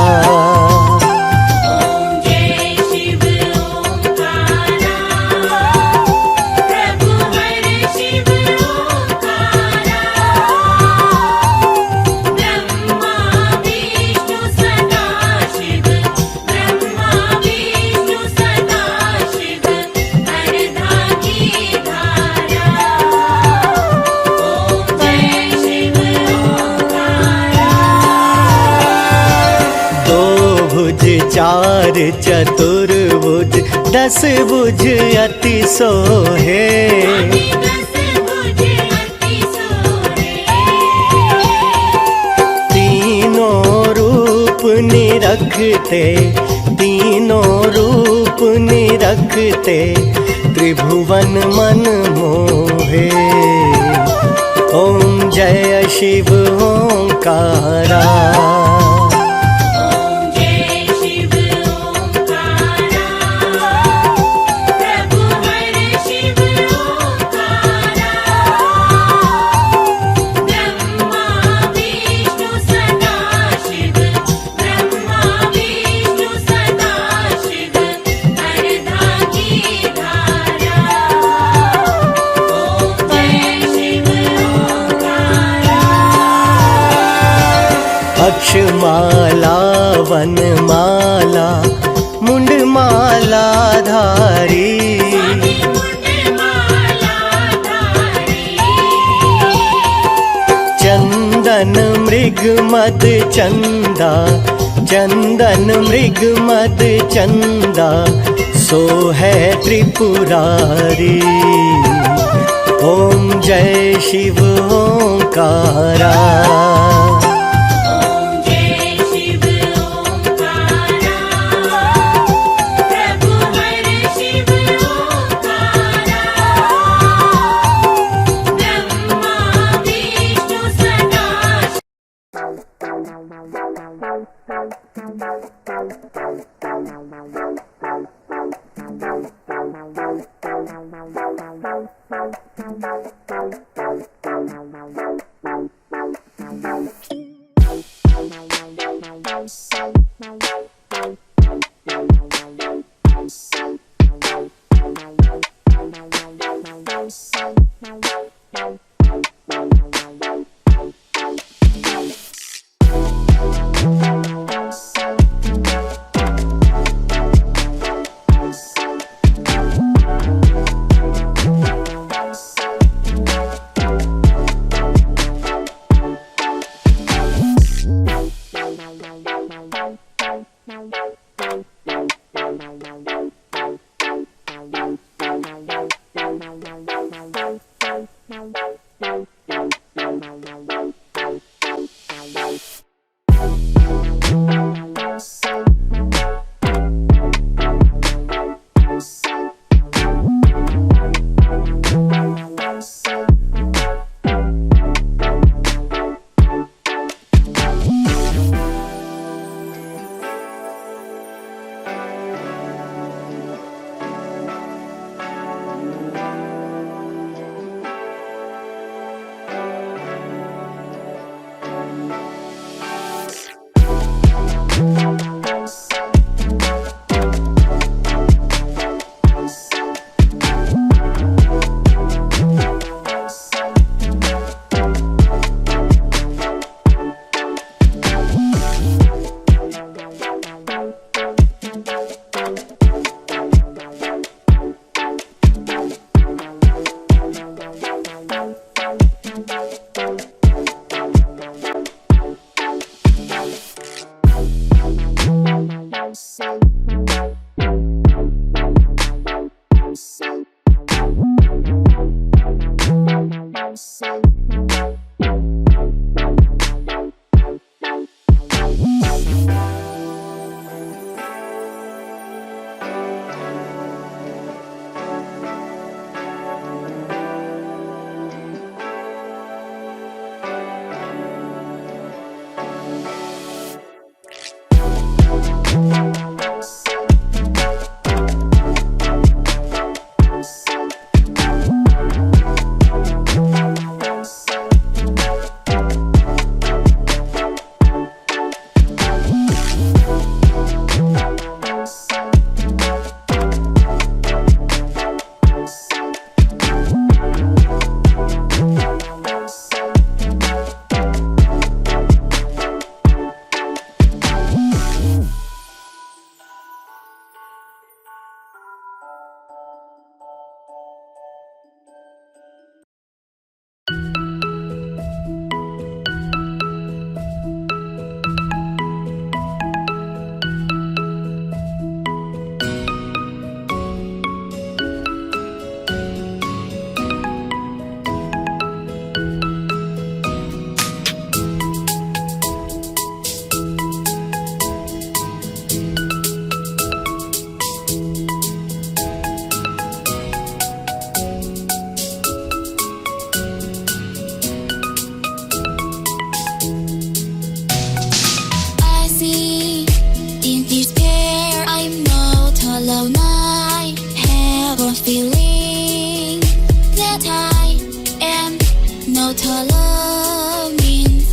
चार चतुर्भुज दस भुज अति सोहे, तीनों रूप निरखते, तीनों रूप निरखते त्रिभुवन मन मोहे। ओम जय शिव ओंकारा। वनमाला मुंडमाला धारी। चंदन मृग मद चंदा, चंदन मृग मद चंदा, सो है त्रिपुरारी। ओम जय Shiv Omkara.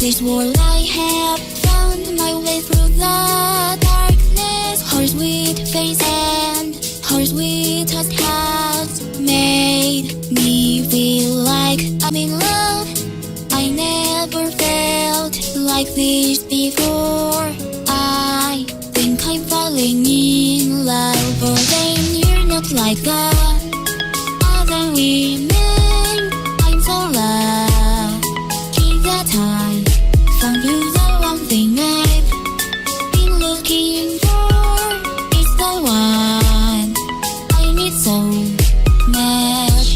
This world I have found my way through the darkness. Her sweet face and her sweetest has made me feel like I'm in love. I never felt like this before. I the other women. I'm so lucky that I found you, the one thing I've been looking for. It's the one I need so much.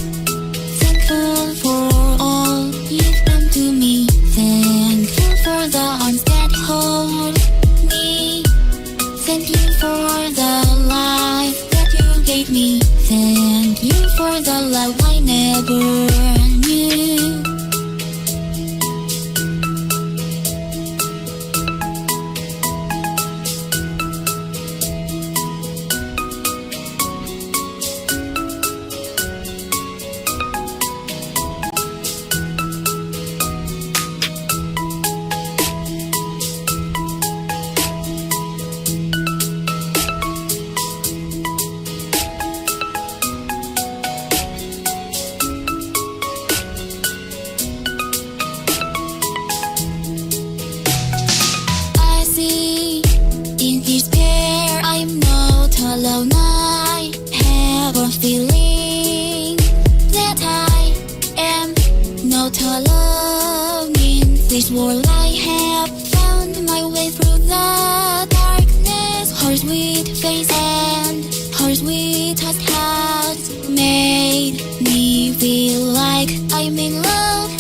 Thankful for all you've done to me. Thankful for the arms that hold me. Thank you for the life that you gave me. Thank you for the love I never knew. I see in despair I'm not alone. I have a feeling that I am not alone in this world. I have found my way through the darkness. Her sweet face and her sweet touch has made me feel like I'm in love.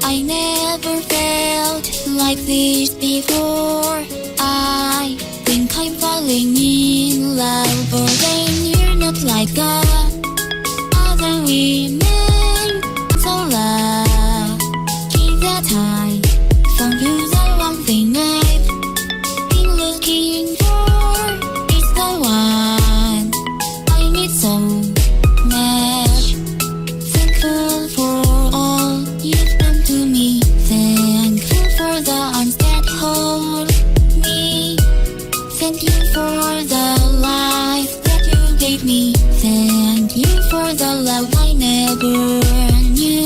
I never felt like this before. I think I'm falling in love, but then you're not like the other women. So lucky that I found you, the one thing I've been looking for. It's the one I need so much. Thankful for all you've done to me. Thankful for the arms that hold me. Thank you for the life that you gave me. Thank you for the love I never knew.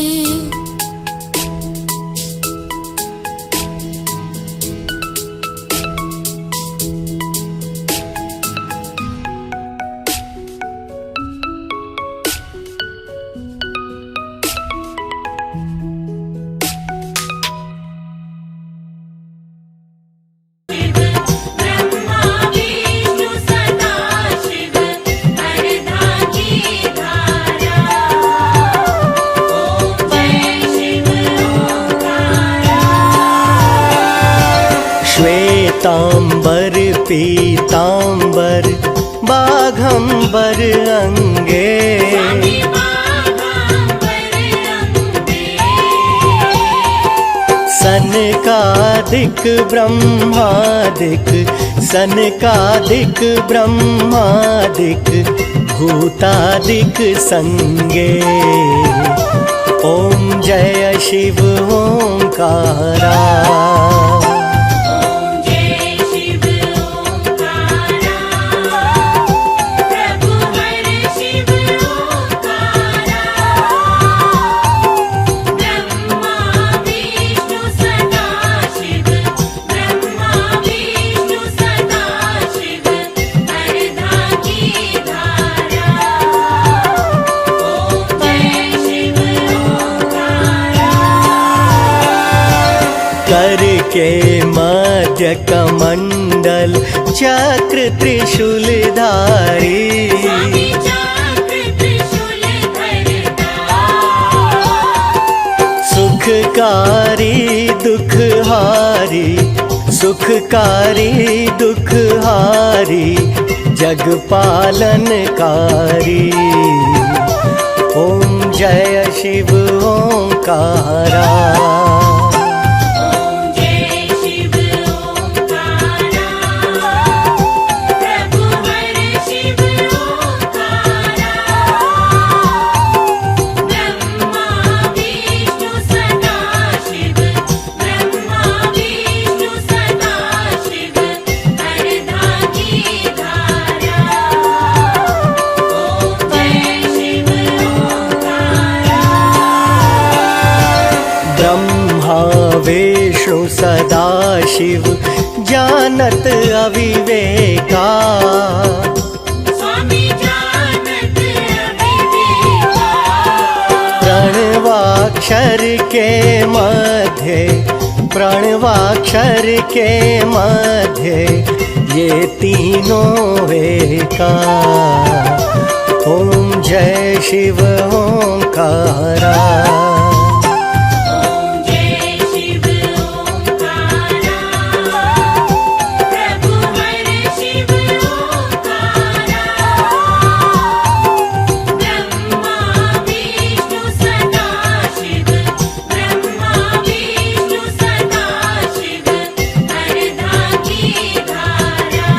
Brahma Vishnu सदा शिव हरदा की धारा। ओम जय शिव ओंकारा। श्वेतांबर पीतांबर बाघंबर अंगे स्वामी बाघांबर अंगे। सनकादिक ब्रह्मादिक सनकादिक ब्रह्मादिक भूतादिक संगे। ओम जय शिव ओंकारा। ओम जय शिव ओंकारा। प्रभु हर शिव ओंकारा। ब्रह्मा विष्णु सदा शिव ब्रह्मा विष्णु सदा शिव हरदा की धारा। ओम जय शिव ओंकारा। करके मध्य कमंडल चक्र त्रिशूलधारी। स्वामी चक्र त्रिशूल धरता। सुखकारी दुखहारी सुखकारी दुखहारी जग पालनकारी। ओम जय शिव ओंकारा। ओम जय शिव ओंकारा। प्रभु हर शिव ओंकारा। ब्रह्मा विष्णु सदा शिव ब्रह्मा विष्णु सदा शिव हरदा की धारा। ओम जय शिव ओंकारा। ब्रह्मा विष्णु सदा शिव जानत अविवेका। स्वामी जानत प्रणवाक्षर के मध्य, प्रणवाक्षर के मध्य ये तीनों एकार। ओम जय शिव ओंकारा। ओम जय शिव ओंकारा, प्रभु हर शिव ओंकारा। ब्रह्मा विष्णु सदा शिव, ब्रह्मा विष्णु सदा शिव, हरदा की धारा।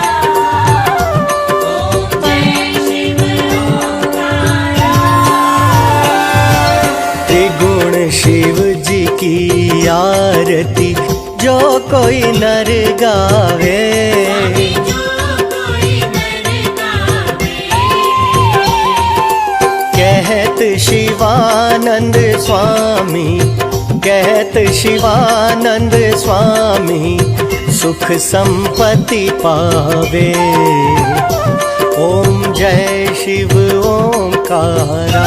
ओम जय शिव ओंकारा। त्रिगुण शिव जी की आरती जो कोई नर गावे। जो कोई नर गावे, कहत शिवानंद स्वामी, कहत शिवानंद स्वामी सुख संपत्ति पावे। ओम जय शिव ओंकारा।